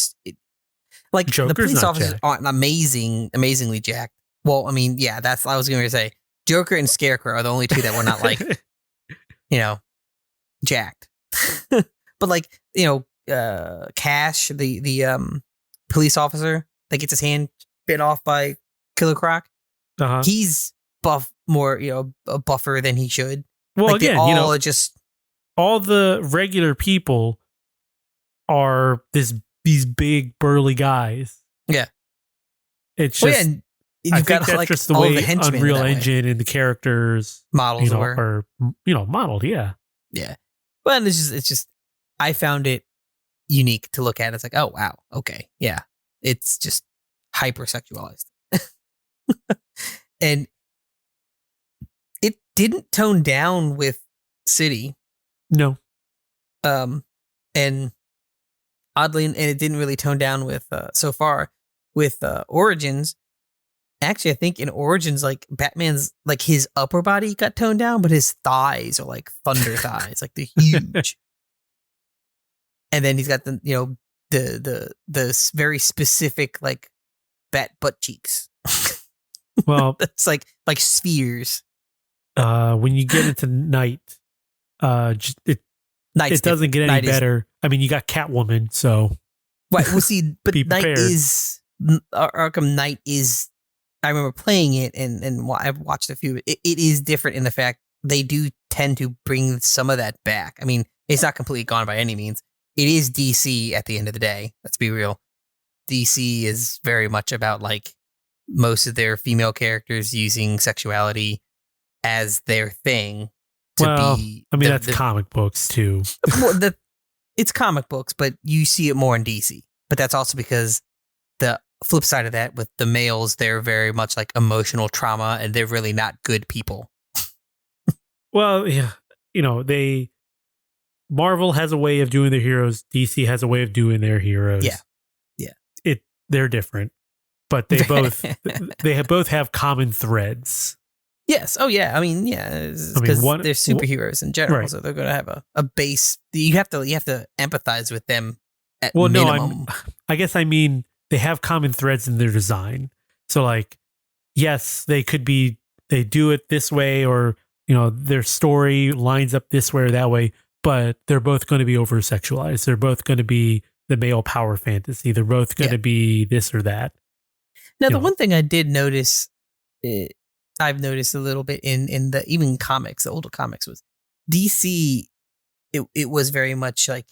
like Joker's the police not officers jacked. aren't amazingly jacked. Well, I mean, yeah, that's what I was going to say. Joker and Scarecrow are the only two that were not like, jacked. But like, Cash, the police officer that gets his hand bit off by Killer Croc, he's more buffer than he should. Well, like, again, all the regular people are these big burly guys. Yeah, it's just. I think that's like just the way Unreal Engine and the characters models are modeled. Yeah, yeah. Well, it's just I found it unique to look at. It's like, oh wow, okay, yeah. It's just hypersexualized, and it didn't tone down with City. No. And oddly, and it didn't really tone down with so far with Origins. Actually, I think in Origins, like Batman's, like his upper body got toned down, but his thighs are like thunder thighs, like they're huge. And then he's got the very specific like bat butt cheeks. Well, that's like spheres. When you get into Night, it doesn't get any better. I mean, you got Catwoman, so right. Well, see, but Night is Arkham Knight is. I remember playing it and I've watched a few. It is different in the fact they do tend to bring some of that back. I mean, it's not completely gone by any means. It is DC at the end of the day. Let's be real. DC is very much about like most of their female characters using sexuality as their thing. to well, be. I mean, that's comic books too. It's comic books, but you see it more in DC. But that's also because the flip side of that with the males, they're very much like emotional trauma, and they're really not good people. Well, yeah, Marvel has a way of doing their heroes. DC has a way of doing their heroes. Yeah. They're different, but they both both have common threads. Yes. Oh, yeah. I mean, yeah, because they're superheroes in general, right. So they're going to have a base. You have to empathize with them at minimum. No, I guess I mean they have common threads in their design. So, like, yes, they do it this way, or their story lines up this way or that way, but they're both going to be over sexualized. They're both going to be the male power fantasy. They're both going to be this or that. Now, the one thing I did notice, I've noticed a little bit in the even comics, the older comics, was DC. It was very much like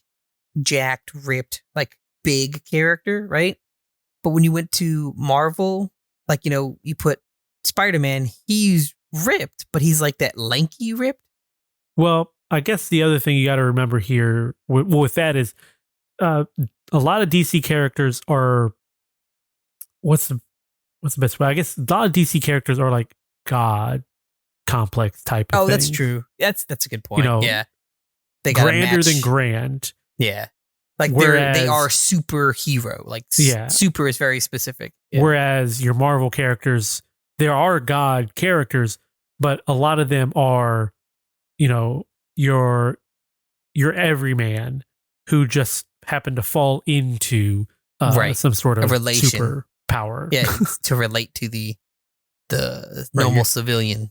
jacked, ripped, like big character, right? But when you went to Marvel, like, you put Spider-Man, he's ripped, but he's like that lanky ripped. Well, I guess the other thing you got to remember here with that is a lot of DC characters are what's the best way? I guess a lot of DC characters are like God complex type of thing. That's true. That's a good point. Yeah. They got grander than grand. Yeah. Like they are superhero. Like super is very specific. Yeah. Whereas your Marvel characters, there are God characters, but a lot of them are, your everyman who just happened to fall into some sort of super power. Yeah, to relate to the normal civilian.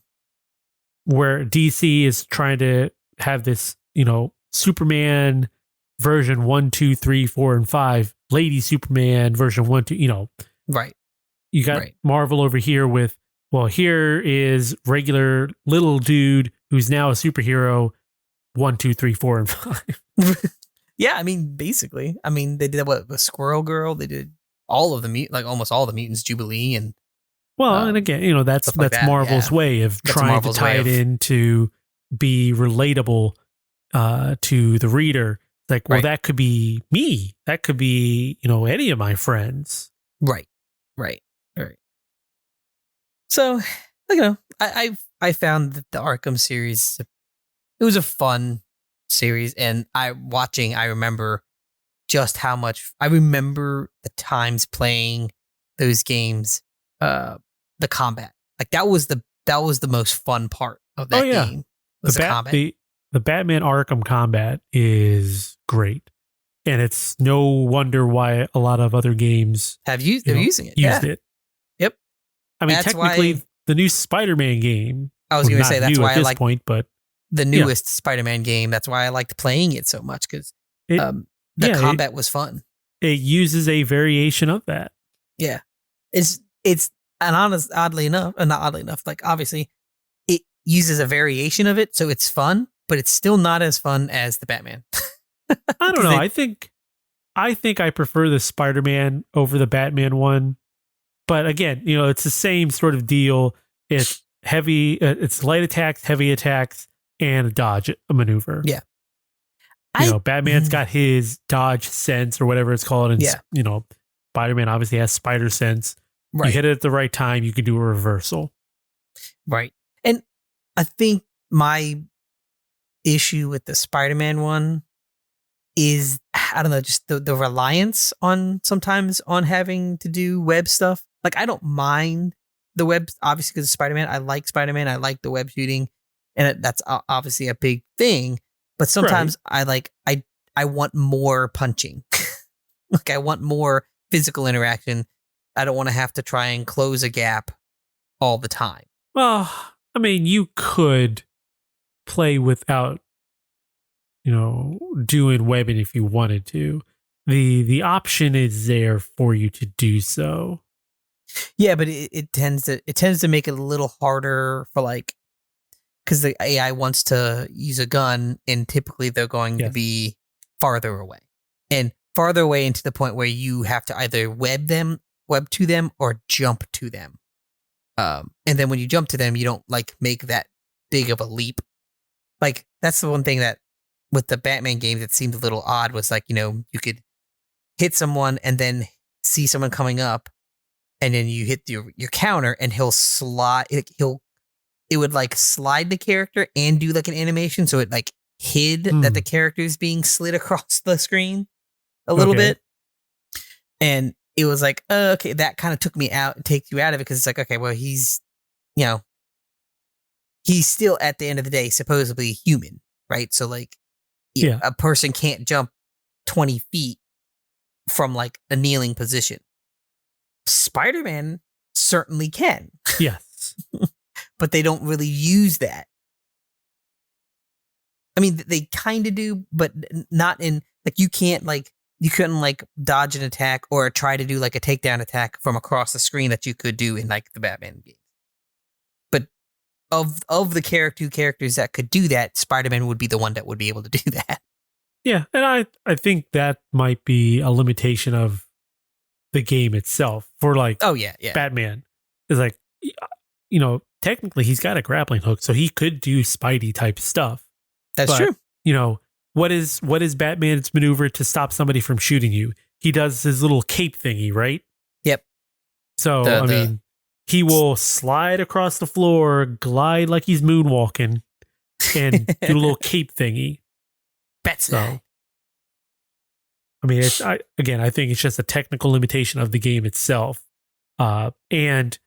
Where DC is trying to have this, Superman version 1, 2, 3, 4, and 5, Lady Superman version 1, 2, Right. You got Marvel over here with, well, here is regular little dude who's now a superhero, 1, 2, 3, 4, and 5. Yeah, I mean, basically. I mean, they did what with Squirrel Girl. They did all of the almost all the mutants, Jubilee, and and again, that's Marvel's way of trying to tie it in to be relatable to the reader. Like, well, that could be me. That could be any of my friends. Right. So, I found that the Arkham series, it was a fun series, and I remember just how much I remember the times playing those games. The combat, like that was the most fun part of that game. Was the combat. The Batman Arkham combat is great, and it's no wonder why a lot of other games they're using it. Used it. Yep. I mean, technically, the new Spider-Man game. I was going to say that's why I like but the newest Spider-Man game. That's why I liked playing it so much, because the combat was fun. It uses a variation of that. Yeah, it's and oddly enough, like obviously, it uses a variation of it, so it's fun, but it's still not as fun as the Batman. I don't know. I think I prefer the Spider-Man over the Batman one. But again, it's the same sort of deal. It's heavy, it's light attacks, heavy attacks, and a dodge maneuver. Yeah. Batman's got his dodge sense or whatever it's called. And, Spider-Man obviously has spider sense. Right. You hit it at the right time, you can do a reversal. Right. And I think my issue with the Spider-Man one is, I don't know, just the reliance on sometimes on having to do web stuff. Like, I don't mind the web, obviously, because of Spider-Man. I like Spider-Man. I like the web shooting, and that's obviously a big thing. But sometimes I want more punching. Like, I want more physical interaction. I don't want to have to try and close a gap all the time. Well, I mean, you could play without, doing webbing if you wanted to. The option is there for you to do so. Yeah, but it tends to make it a little harder for, like, because the AI wants to use a gun, and typically they're going to be farther away, and farther away into the point where you have to either web to them or jump to them. And then when you jump to them, you don't like make that big of a leap like that's the one thing that with the Batman games that seemed a little odd was like, you could hit someone and then see someone coming up, and then you hit your counter and he'll slide. It would like slide the character and do like an animation, so it like hid that the character is being slid across the screen a little bit. And it was like, okay, that kind of takes you out of it, because it's like, okay, well, he's still at the end of the day supposedly human, right? So like, a person can't jump 20 feet from like a kneeling position. Spider-Man certainly can. Yes. But they don't really use that. I mean, they kind of do, but not in like you couldn't like dodge an attack or try to do like a takedown attack from across the screen that you could do in like the Batman game. But of the characters that could do that, Spider-Man would be the one that would be able to do that. Yeah, and I think that might be a limitation of the game itself for like Batman. Is like, technically he's got a grappling hook, so he could do Spidey type stuff. That's true. What is Batman's maneuver to stop somebody from shooting you? He does his little cape thingy, right? Yep. So he will slide across the floor, glide like he's moonwalking, and do a little cape thingy. So, I mean, I think it's just a technical limitation of the game itself, and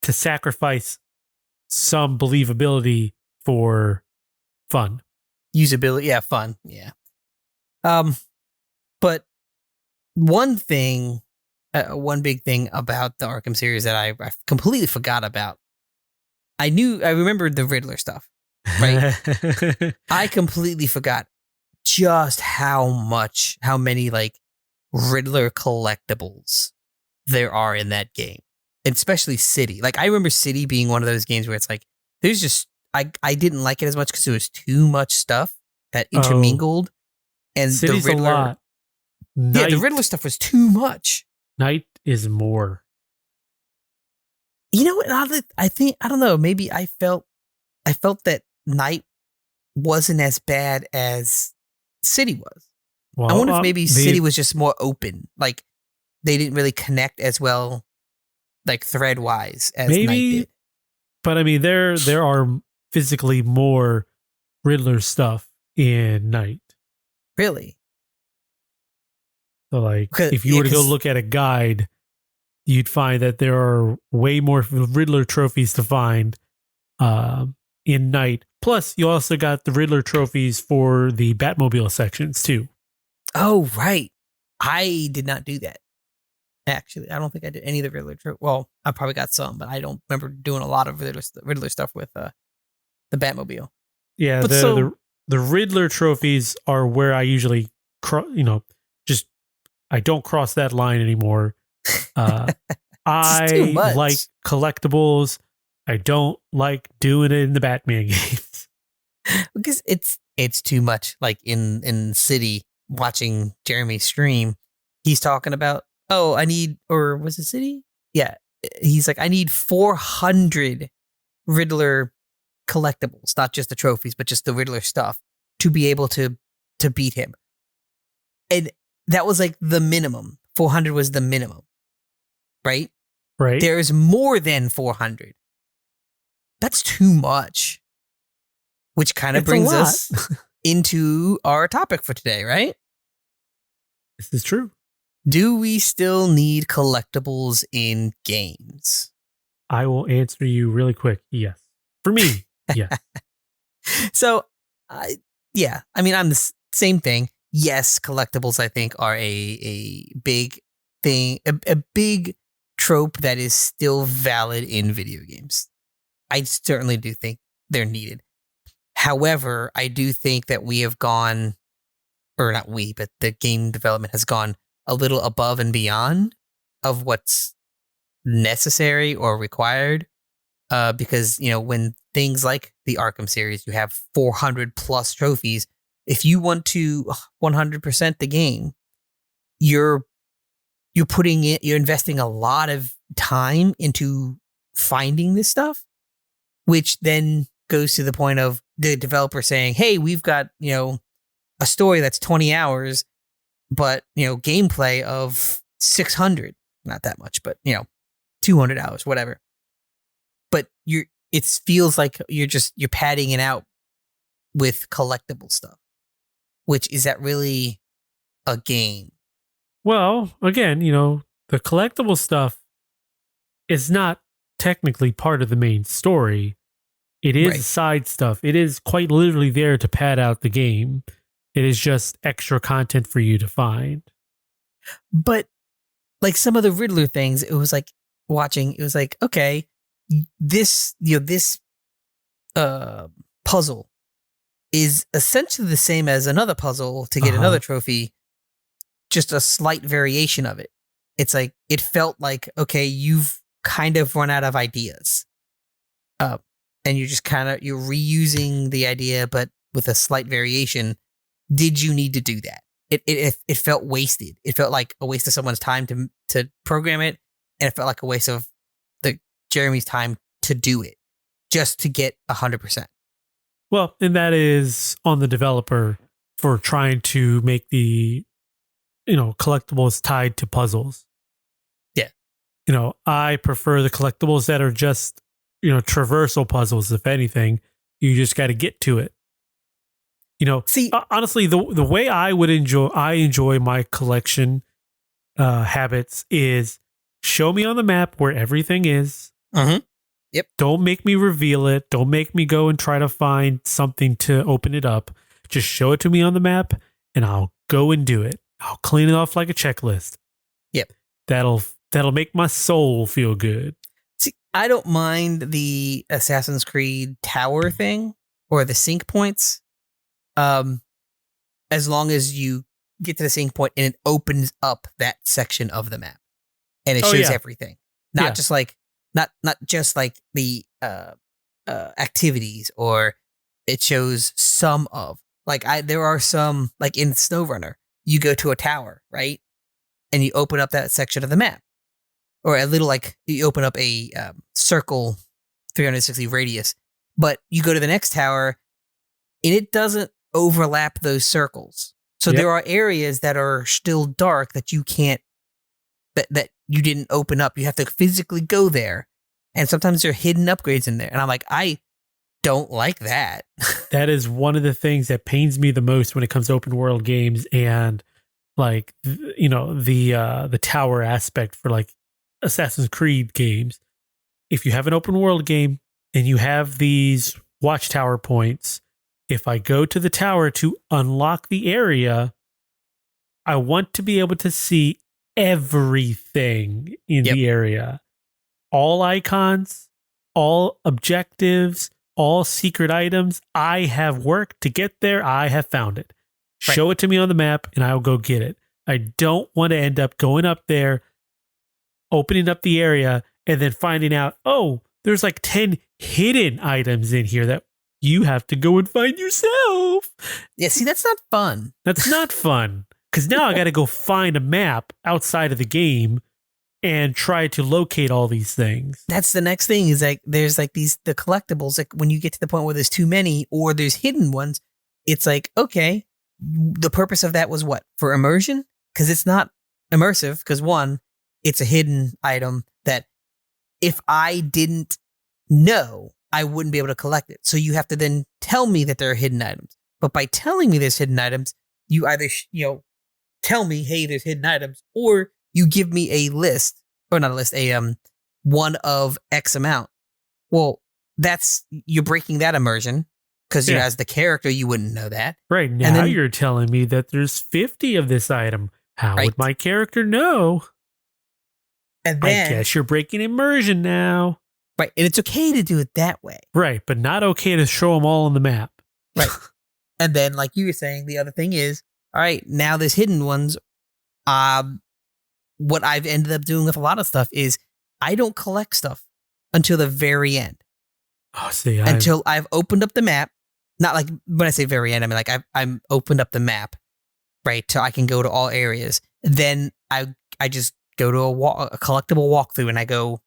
to sacrifice some believability for fun, usability, fun, But one big thing about the Arkham series that I completely forgot about. I remembered the Riddler stuff, right? I completely forgot just how many like Riddler collectibles there are in that game, and especially City. Like I remember City being one of those games where it's like there's just I didn't like it as much because it was too much stuff that intermingled, and City's the Riddler, a lot. The Riddler stuff was too much. Night is more. You know what? I don't know. Maybe I felt that Night wasn't as bad as City was. Well, I wonder if maybe City was just more open. Like they didn't really connect as well, like thread wise as Night did. But I mean, there are physically more Riddler stuff in Night. Really? So like, if you were to go look at a guide, you'd find that there are way more Riddler trophies to find in Night. Plus, you also got the Riddler trophies for the Batmobile sections too. Oh, right. I did not do that. Actually, I don't think I did any of the Riddler trophies. Well, I probably got some, but I don't remember doing a lot of Riddler stuff with the Batmobile. Yeah, but the Riddler trophies are where I usually, I don't cross that line anymore. I like collectibles. I don't like doing it in the Batman games. Because it's too much. Like in City, watching Jeremy stream, he's talking about, was it City? Yeah. He's like, I need 400 Riddler collectibles, not just the trophies, but just the Riddler stuff to be able to beat him. And that was like the minimum. 400 was the minimum. Right? Right. There's more than 400. That's too much. Which kind of brings us into our topic for today, right? This is true. Do we still need collectibles in games? I will answer you really quick. Yes. For me, yes. So, I mean, I'm the same thing. Yes, collectibles, I think, are a big thing, a big trope that is still valid in video games. I certainly do think they're needed. However, I do think that we have gone, or not we, but the game development has gone a little above and beyond of what's necessary or required. Because, when things like the Arkham series, you have 400 plus trophies. If you want to 100% the game, you're investing a lot of time into finding this stuff, which then goes to the point of, the developer saying, "Hey, we've got a story that's 20 hours, but gameplay of 600, not that much, but 200 hours, whatever." But it feels like you're padding it out with collectible stuff, which is that really a game? Well, again, the collectible stuff is not technically part of the main story. It is Right. side stuff. It is quite literally there to pad out the game. It is just extra content for you to find. But like some of the Riddler things, it was like watching. It was like, okay, this puzzle is essentially the same as another puzzle to get another trophy, just a slight variation of it. It's like it felt like, okay, you've kind of run out of ideas, and you're just you're reusing the idea, but with a slight variation. Did you need to do that? It felt wasted. It felt like a waste of someone's time to program it, and it felt like a waste of Jeremy's time to do it, just to get 100%. Well, and that is on the developer for trying to make the collectibles tied to puzzles. Yeah. I prefer the collectibles that are just traversal puzzles. If anything, you just got to get to it. See, honestly, the way I enjoy my collection habits is show me on the map where everything is. Mm-hmm. Yep. Don't make me reveal it. Don't make me go and try to find something to open it up. Just show it to me on the map, and I'll go and do it. I'll clean it off like a checklist. Yep. That'll make my soul feel good. See, I don't mind the Assassin's Creed tower thing or the sync points. As long as you get to the sync point and it opens up that section of the map and it shows everything, not just like not just like the activities, or it shows some of there are some, like in SnowRunner, you go to a tower, right, and you open up that section of the map, or a little, like you open up a circle 360 radius, but you go to the next tower and it doesn't overlap those circles. So there are areas that are still dark that you can't, that you didn't open up. You have to physically go there. And sometimes there are hidden upgrades in there. And I'm like, I don't like that. That is one of the things that pains me the most when it comes to open world games, and like, the tower aspect for like Assassin's Creed games. If you have an open world game and you have these watchtower points, if I go to the tower to unlock the area, I want to be able to see everything in the area. All icons, all objectives, all secret items. I have worked to get there. I have found it. Right. Show it to me on the map and I'll go get it. I don't want to end up going up there, opening up the area, and then finding out, oh, there's like 10 hidden items in here that you have to go and find yourself. Yeah, see, that's not fun. That's not fun. Because now I got to go find a map outside of the game and try to locate all these things. That's the next thing, is like there's like the collectibles, like when you get to the point where there's too many or there's hidden ones, it's like, okay, the purpose of that was what? For immersion? Because it's not immersive, because one, it's a hidden item that if I didn't know, I wouldn't be able to collect it. So you have to then tell me that there are hidden items. But by telling me there's hidden items, you either tell me, hey, there's hidden items, or you give me a list, or not a list, one of X amount. Well, you're breaking that immersion, because as the character, you wouldn't know that. Right. Now and then, you're telling me that there's 50 of this item. How would my character know? And then, I guess you're breaking immersion now. Right. And it's okay to do it that way. Right. But not okay to show them all on the map. Right. And then, like you were saying, the other thing is, all right, now there's hidden ones. What I've ended up doing with a lot of stuff is I don't collect stuff until the very end. Oh, see, until I've opened up the map. Not like when I say very end, I mean like I'm opened up the map, right? So I can go to all areas. Then I just go to a collectible walkthrough and I go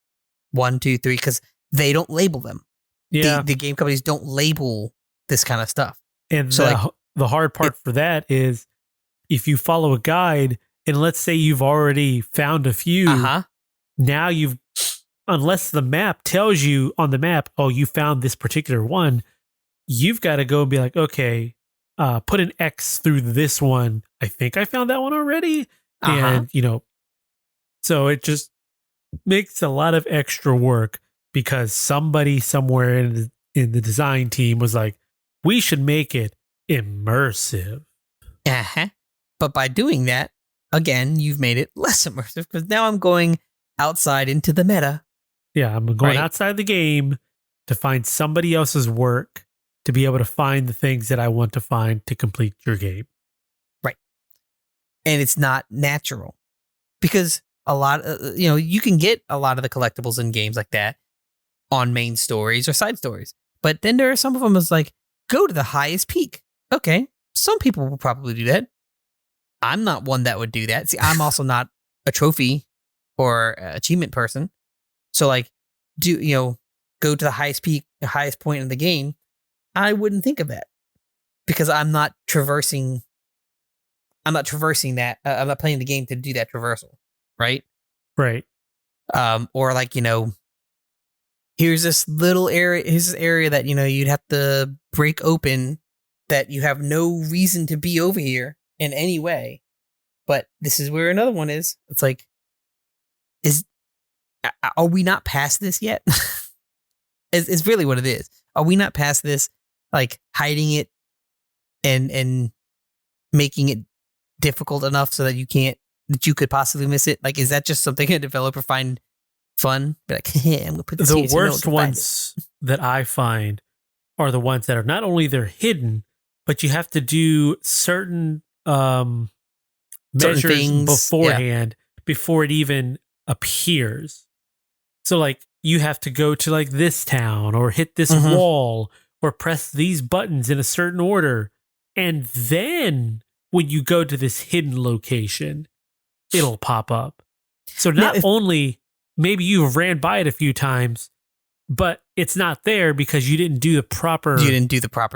1, 2, 3, because they don't label them. Yeah. The game companies don't label this kind of stuff. And So the hard part for that is if you follow a guide and let's say you've already found a few, now unless the map tells you on the map, oh, you found this particular one, you've got to go and be like, okay, put an X through this one. I think I found that one already. And, so it just makes a lot of extra work because somebody somewhere in the design team was like, we should make it immersive. But by doing that, again, you've made it less immersive because now I'm going outside into the meta. Yeah, I'm going outside the game to find somebody else's work to be able to find the things that I want to find to complete your game. Right. And it's not natural because a lot of, you can get a lot of the collectibles in games like that on main stories or side stories. But then there are some of them is like, go to the highest peak. Okay. Some people will probably do that. I'm not one that would do that. See, I'm also not a trophy or achievement person. So like, go to the highest peak, the highest point in the game. I wouldn't think of that because I'm not traversing that. I'm not playing the game to do that traversal. Right. Right. Or like, here's this little area. Here's this area that, you'd have to break open that you have no reason to be over here in any way. But this is where another one is. It's like, are we not past this yet? It's really what it is. Are we not past this? Like hiding it and making it difficult enough so that you could possibly miss it? Like, is that just something a developer find fun? Be like, hey, I'm gonna put this the worst ones that I find are the ones that are not only they're hidden, but you have to do certain measures things beforehand before it even appears. So like you have to go to like this town or hit this wall or press these buttons in a certain order. And then when you go to this hidden location, it'll pop up. So not only maybe you've ran by it a few times, but it's not there because you didn't do the proper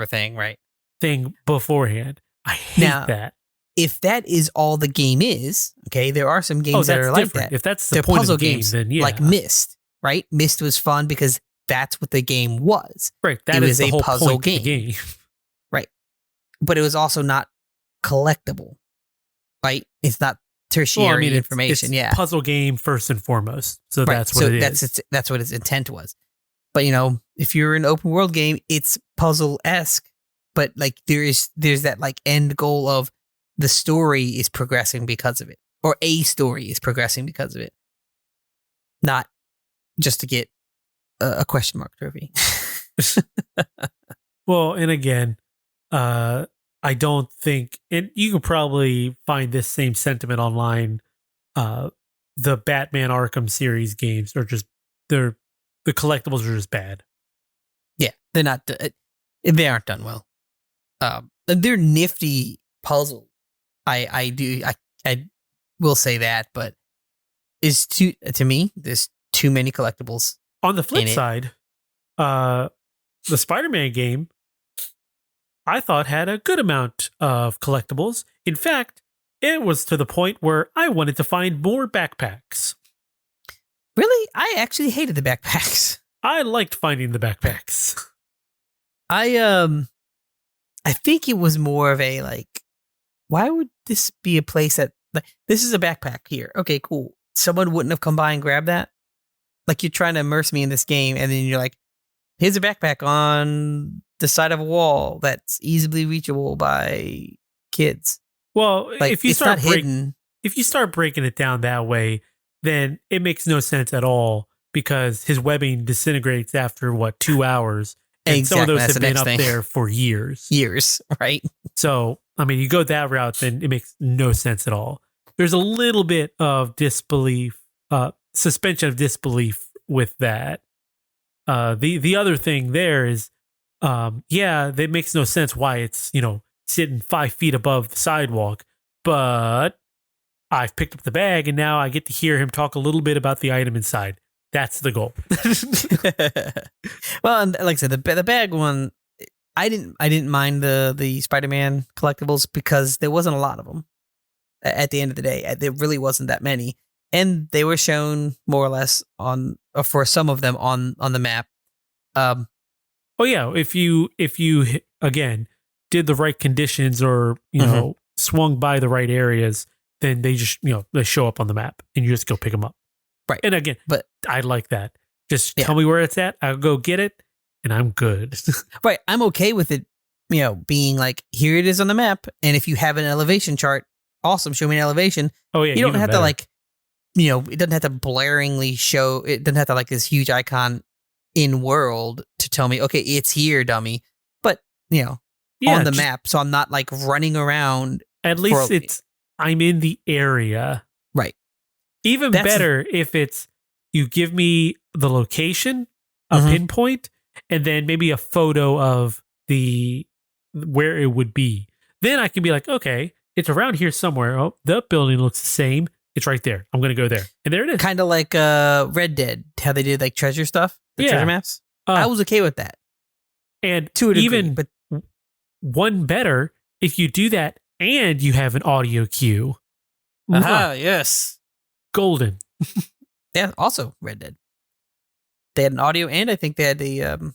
thing, right? Thing beforehand. I hate that. If that is all the game is, okay, there are some games that are like that. If that's the point of the game, games, then yeah. Like Myst, right? Myst was fun because that's what the game was. Right. That is the whole puzzle point of the game. Right. But it was also not collectible, right? It's not tertiary information. It's puzzle game first and foremost. So that's what it is. That's what its intent was. But if you're an open world game, it's puzzle-esque. But like there's that like end goal of the story is progressing because of it, or a story is progressing because of it, not just to get a question mark trophy. Well, and again, I don't think, and you could probably find this same sentiment online. The Batman Arkham series games are just the collectibles are just bad. Yeah, they're not. They aren't done well. They're nifty puzzles. I will say that, but to me, there's too many collectibles. On the flip side, the Spider-Man game, I thought had a good amount of collectibles. In fact, it was to the point where I wanted to find more backpacks. Really? I actually hated the backpacks. I liked finding the backpacks. I think it was more of a like, why would this be a place that like this is a backpack here? Okay, cool. Someone wouldn't have come by and grabbed that. Like you're trying to immerse me in this game, and then you're like, here's a backpack on the side of a wall that's easily reachable by kids. Well, like, if you start breaking it down that way, then it makes no sense at all because his webbing disintegrates after 2 hours. And exactly. some of those That's have been up there for years. Years, right? So, I mean, you go that route, then it makes no sense at all. There's a little bit of disbelief, suspension of disbelief with that. The other thing there is, that makes no sense why it's, sitting 5 feet above the sidewalk, but I've picked up the bag and now I get to hear him talk a little bit about the item inside. That's the goal. Well, and like I said, the bag one, I didn't mind the Spider-Man collectibles because there wasn't a lot of them. At the end of the day, there really wasn't that many, and they were shown more or less or for some of them on the map. Oh yeah, if you again did the right conditions or swung by the right areas, then they just they show up on the map and you just go pick them up. Right. And again, but I like that. Just tell me where it's at. I'll go get it, and I'm good. Right. I'm okay with it. Being like, here it is on the map, and if you have an elevation chart, awesome. Show me an elevation. Oh yeah, you don't have better. to like, it doesn't have to blaringly show. It doesn't have to like this huge icon in world to tell me, okay, it's here, dummy. But on the map, so I'm not like running around. At least I'm in the area. Right. Even better if it's you give me the location, a pinpoint, and then maybe a photo of where it would be. Then I can be like, okay, it's around here somewhere. Oh, the building looks the same. It's right there. I'm going to go there. And there it is. Kind of like Red Dead, how they did like treasure stuff, treasure maps. I was okay with that. And to a degree, even but one better, if you do that and you have an audio cue. Yes. Golden. Yeah, also Red Dead. They had an audio, and I think they had the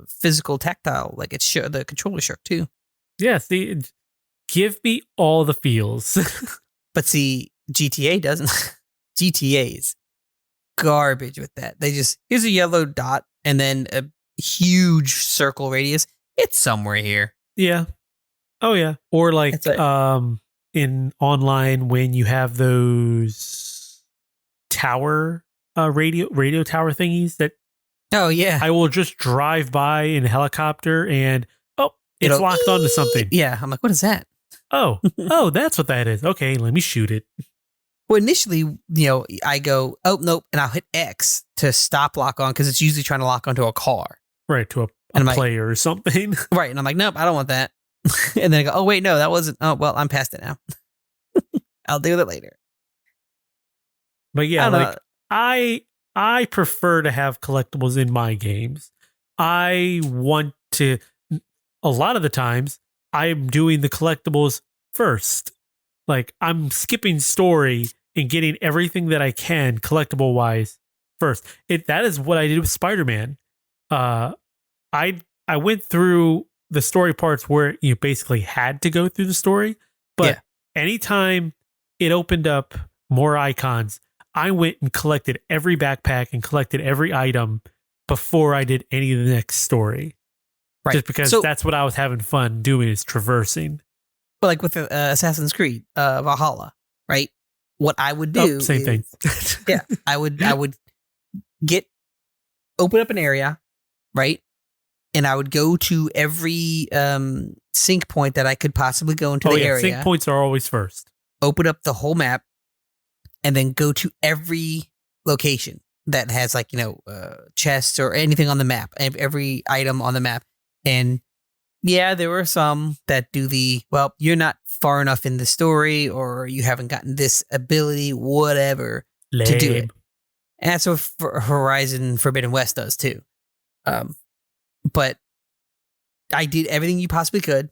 physical tactile, like the controller shook too. Yes, give me all the feels. But see, GTA doesn't. GTA's garbage with that. They just, here's a yellow dot and then a huge circle radius. It's somewhere here. Yeah. Oh yeah. Or like in online when you have those tower radio tower thingies that. Oh yeah. I will just drive by in a helicopter and it's locked onto something. Yeah. I'm like, what is that? Oh, that's what that is. Okay, let me shoot it. Well, initially, I go, oh, nope, and I'll hit X to stop lock on because it's usually trying to lock onto a car. Right, to a player or something. Right, and I'm like, nope, I don't want that. And then I go, oh, wait, no, that wasn't, oh, well, I'm past it now. I'll deal with it later. But yeah, I prefer to have collectibles in my games. I want to, a lot of the times, I'm doing the collectibles first. Like I'm skipping story and getting everything that I can collectible wise first. That is what I did with Spider-Man. I went through the story parts where you basically had to go through the story, but anytime it opened up more icons, I went and collected every backpack and collected every item before I did any of the next story. Right. Just because that's what I was having fun doing is traversing. But like with Assassin's Creed, Valhalla, right? What I would do same thing. Yeah. I would open up an area, right? And I would go to every sync point that I could possibly go into the area. Sync points are always first. Open up the whole map and then go to every location that has like, chests or anything on the map, every item on the map. And yeah, there were some that do you're not far enough in the story or you haven't gotten this ability, whatever, to do it. And that's what Horizon Forbidden West does too. But I did everything you possibly could.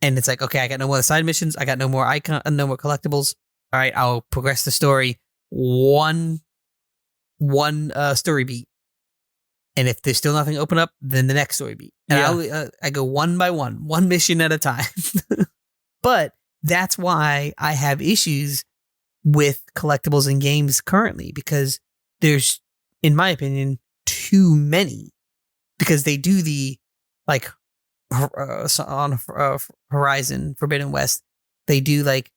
And it's like, okay, I got no more side missions. I got no more no more collectibles. All right, I'll progress the story one story beat. And if there's still nothing open up, then the next story beat. And I go one by one mission at a time. But that's why I have issues with collectibles in games currently, because there's, in my opinion, too many. Because they do the, like, on Horizon Forbidden West, they do like,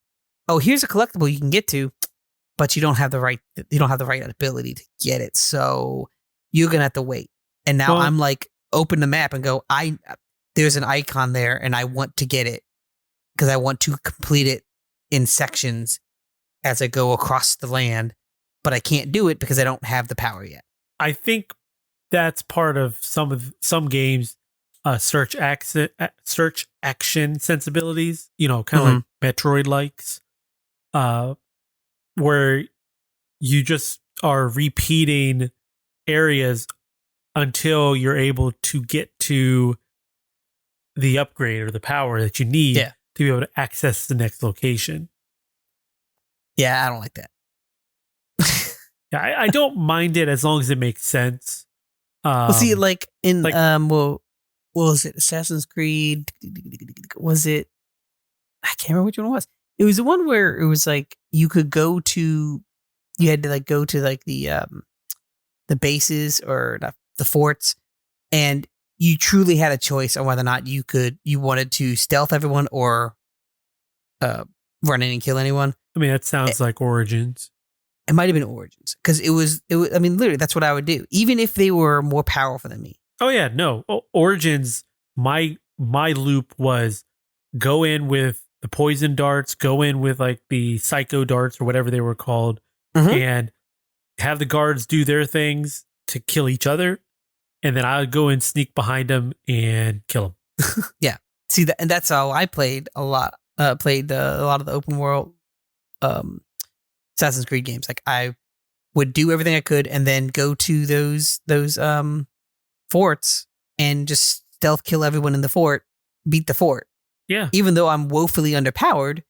oh, here's a collectible you can get to, but you don't have the right ability to get it. So you're going to have to wait. And now I'm like, open the map and go, there's an icon there and I want to get it because I want to complete it in sections as I go across the land, but I can't do it because I don't have the power yet. I think that's part of some games, search action sensibilities, kind of like Metroid likes, where you just are repeating areas until you're able to get to the upgrade or the power that you need Yeah. to be able to access the next location. Yeah, I don't like that. Yeah, I don't mind it as long as it makes sense. Well, see, like in like- what was it? Assassin's Creed? Was it? I can't remember which one it was. It was the one where it was like you had to like go to like the bases or the forts, and you truly had a choice on whether or not you wanted to stealth everyone or run in and kill anyone. I mean, that sounds like Origins. It might have been Origins because it was. I mean, literally, that's what I would do, even if they were more powerful than me. Oh yeah, no. Origins. My loop was go in with the poison darts, go in with like the psycho darts or whatever they were called, and have the guards do their things to kill each other, and then I would go and sneak behind them and kill them. Yeah, see that, and that's how I played a lot. Played a lot of the open world Assassin's Creed games. Like I would do everything I could, and then go to those forts and just stealth kill everyone in the fort, beat the fort. Yeah, even though I'm woefully underpowered,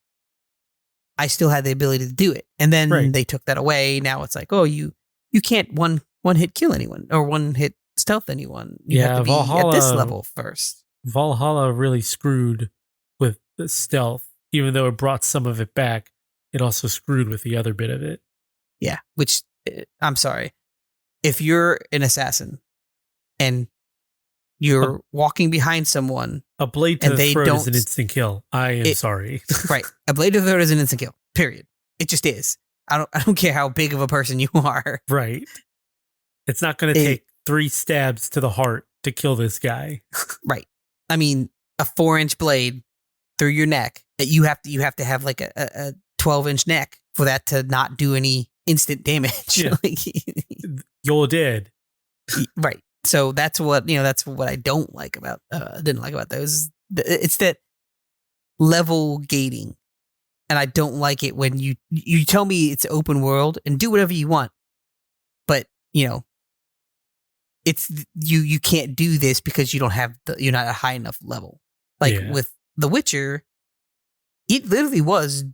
I still had the ability to do it. And then they took that away. Now it's like, oh, you can't one hit kill anyone or one hit stealth anyone. You have to be Valhalla, at this level first. Valhalla really screwed with the stealth, even though it brought some of it back. It also screwed with the other bit of it. Yeah, which I'm sorry. If you're an assassin and you're walking behind someone, a blade to the throat is an instant kill. I am sorry. Right. A blade to the throat is an instant kill. Period. It just is. I don't care how big of a person you are. Right. It's not going to take 3 stabs to the heart to kill this guy. Right. I mean, a 4-inch blade through your neck. You have to have like a 12-inch neck for that to not do any instant damage. Yeah. You're dead. Right. So that's what I don't like about didn't like about those. It's that level gating, and I don't like it when you tell me it's open world and do whatever you want, but it's you can't do this because you're not a high enough level. Like with The Witcher, it literally was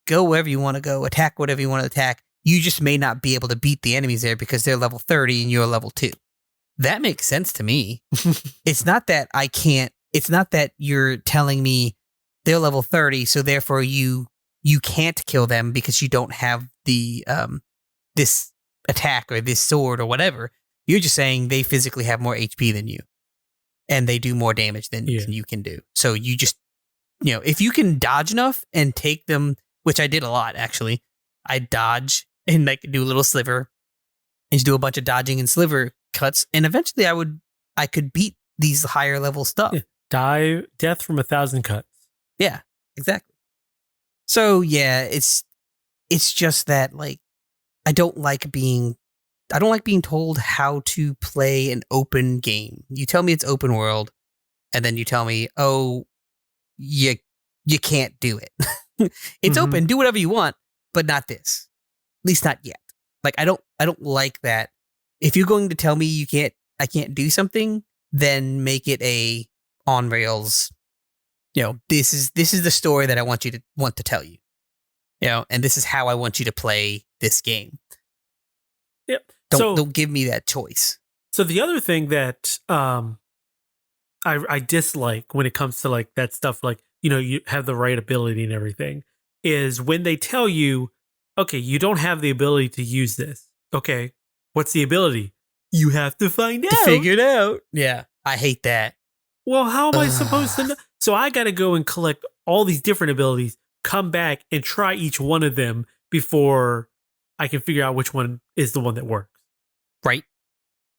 go wherever you want to go, attack whatever you want to attack. You just may not be able to beat the enemies there because they're level 30 and you're level 2. That makes sense to me. It's not that I can't. It's not that you're telling me they're level 30, so therefore you can't kill them because you don't have the this attack or this sword or whatever. You're just saying they physically have more HP than you, and they do more damage than you can do. So you just if you can dodge enough and take them, which I did a lot actually. I dodge and like do a little sliver, and just do a bunch of dodging and sliver cuts, and eventually I could beat these higher level stuff. Yeah. Death from 1,000 cuts. Yeah, exactly. So yeah, it's just that like I don't like being told how to play an open game. You tell me it's open world, and then you tell me, oh, you can't do it. It's open, do whatever you want, but not this. At least not yet. Like I don't like that. If you're going to tell me I can't do something, then make it a on rails. This is the story that I want to tell you. And this is how I want you to play this game. Yep. Don't give me that choice. So the other thing that I dislike when it comes to like that stuff, like you have the right ability and everything, is when they tell you, okay, you don't have the ability to use this. Okay. What's the ability? You have to find out. Figure it out. Yeah. I hate that. Well, how am I supposed to know? So I got to go and collect all these different abilities, come back and try each one of them before I can figure out which one is the one that works. Right.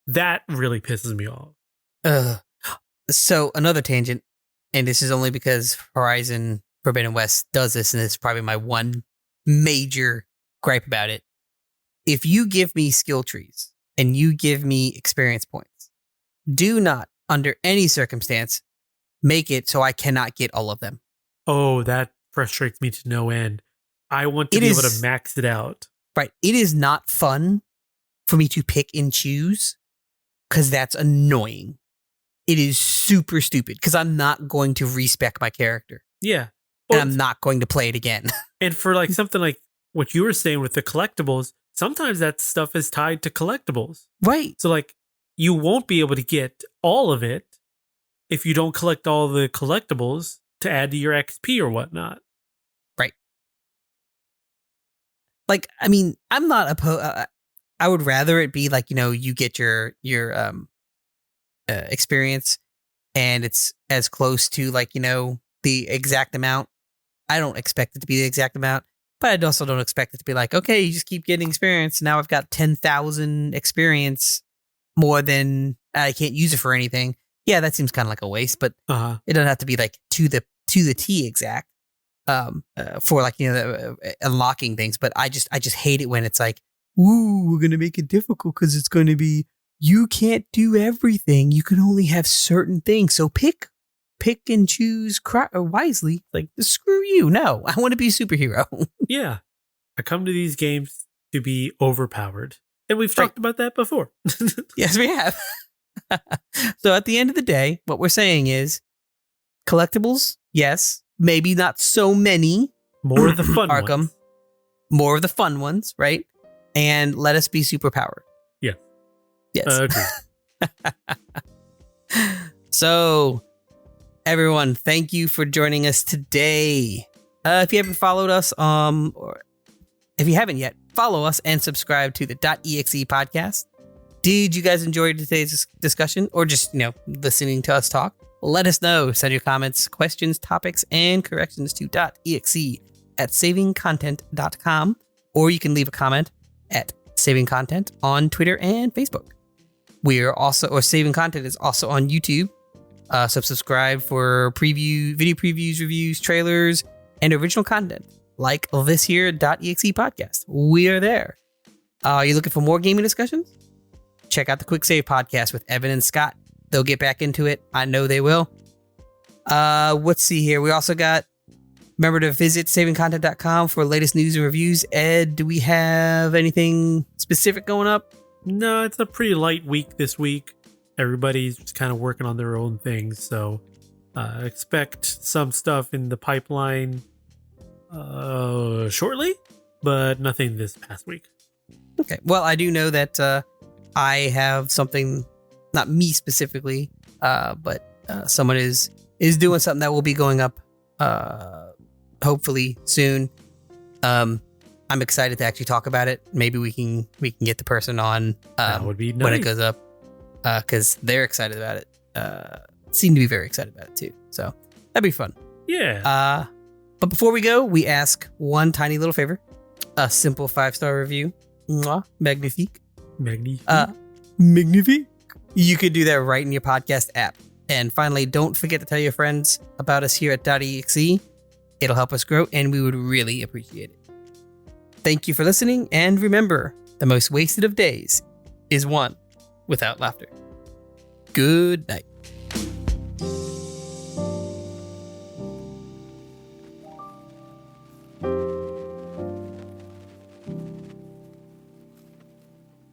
That really pisses me off. So another tangent, and this is only because Horizon Forbidden West does this, and it's probably my one major gripe about it. If you give me skill trees and you give me experience points, do not, under any circumstance, make it so I cannot get all of them. Oh, that frustrates me to no end. I want to be able to max it out. Right. It is not fun for me to pick and choose because that's annoying. it is super stupid because I'm not going to respec my character. Yeah. And I'm not going to play it again. And for like something like what you were saying with the collectibles, sometimes that stuff is tied to collectibles. Right. So like you won't be able to get all of it if you don't collect all the collectibles to add to your XP or whatnot. Right. Like, I mean, I'm not opposed. I would rather it be like, you get your experience and it's as close to like, the exact amount. I don't expect it to be the exact amount, but I also don't expect it to be like, okay, you just keep getting experience. Now I've got 10,000 experience more than I can't use it for anything. Yeah, that seems kind of like a waste, but it doesn't have to be like to the T exact for like, unlocking things. But I just hate it when it's like, ooh, we're going to make it difficult because it's going to be, you can't do everything. You can only have certain things. So pick and choose wisely. Like, screw you. No, I want to be a superhero. Yeah. I come to these games to be overpowered. And we've talked about that before. Yes, we have. So at the end of the day, what we're saying is collectibles, yes, maybe not so many. More of the fun Arkham, ones. More of the fun ones, right? And let us be superpowered. Yeah. Yes. Okay. So, everyone, thank you for joining us today. If you haven't followed us, or if you haven't yet, follow us and subscribe to the dotEXE podcast. Did you guys enjoy today's discussion or just, listening to us talk? Let us know. Send your comments, questions, topics, and corrections to dotEXE at savingcontent.com, or you can leave a comment at Saving Content on Twitter and Facebook. We are also, or Saving Content is also on YouTube. So subscribe for video previews, reviews, trailers, and original content like this here .exe podcast. We are there. Are you looking for more gaming discussions? Check out the Quick Save podcast with Evan and Scott. They'll get back into it. I know they will. Let's see here. We also got, remember to visit savingcontent.com for latest news and reviews. Ed, do we have anything specific going up? No, it's a pretty light week this week. Everybody's just kind of working on their own things. So expect some stuff in the pipeline shortly, but nothing this past week. Okay. Well, I do know that I have something, not me specifically, but someone is doing something that will be going up hopefully soon. I'm excited to actually talk about it. Maybe we can get the person on that would be nice when it goes up, because they're excited about it. Seem to be very excited about it too. So that'd be fun. Yeah. But before we go, we ask one tiny little favor: a simple 5-star review. Mwah, magnifique. Magnifique. You could do that right in your podcast app. And finally, don't forget to tell your friends about us here at dotEXE. It'll help us grow, and we would really appreciate it. Thank you for listening, and remember, the most wasted of days is one without laughter. Good night.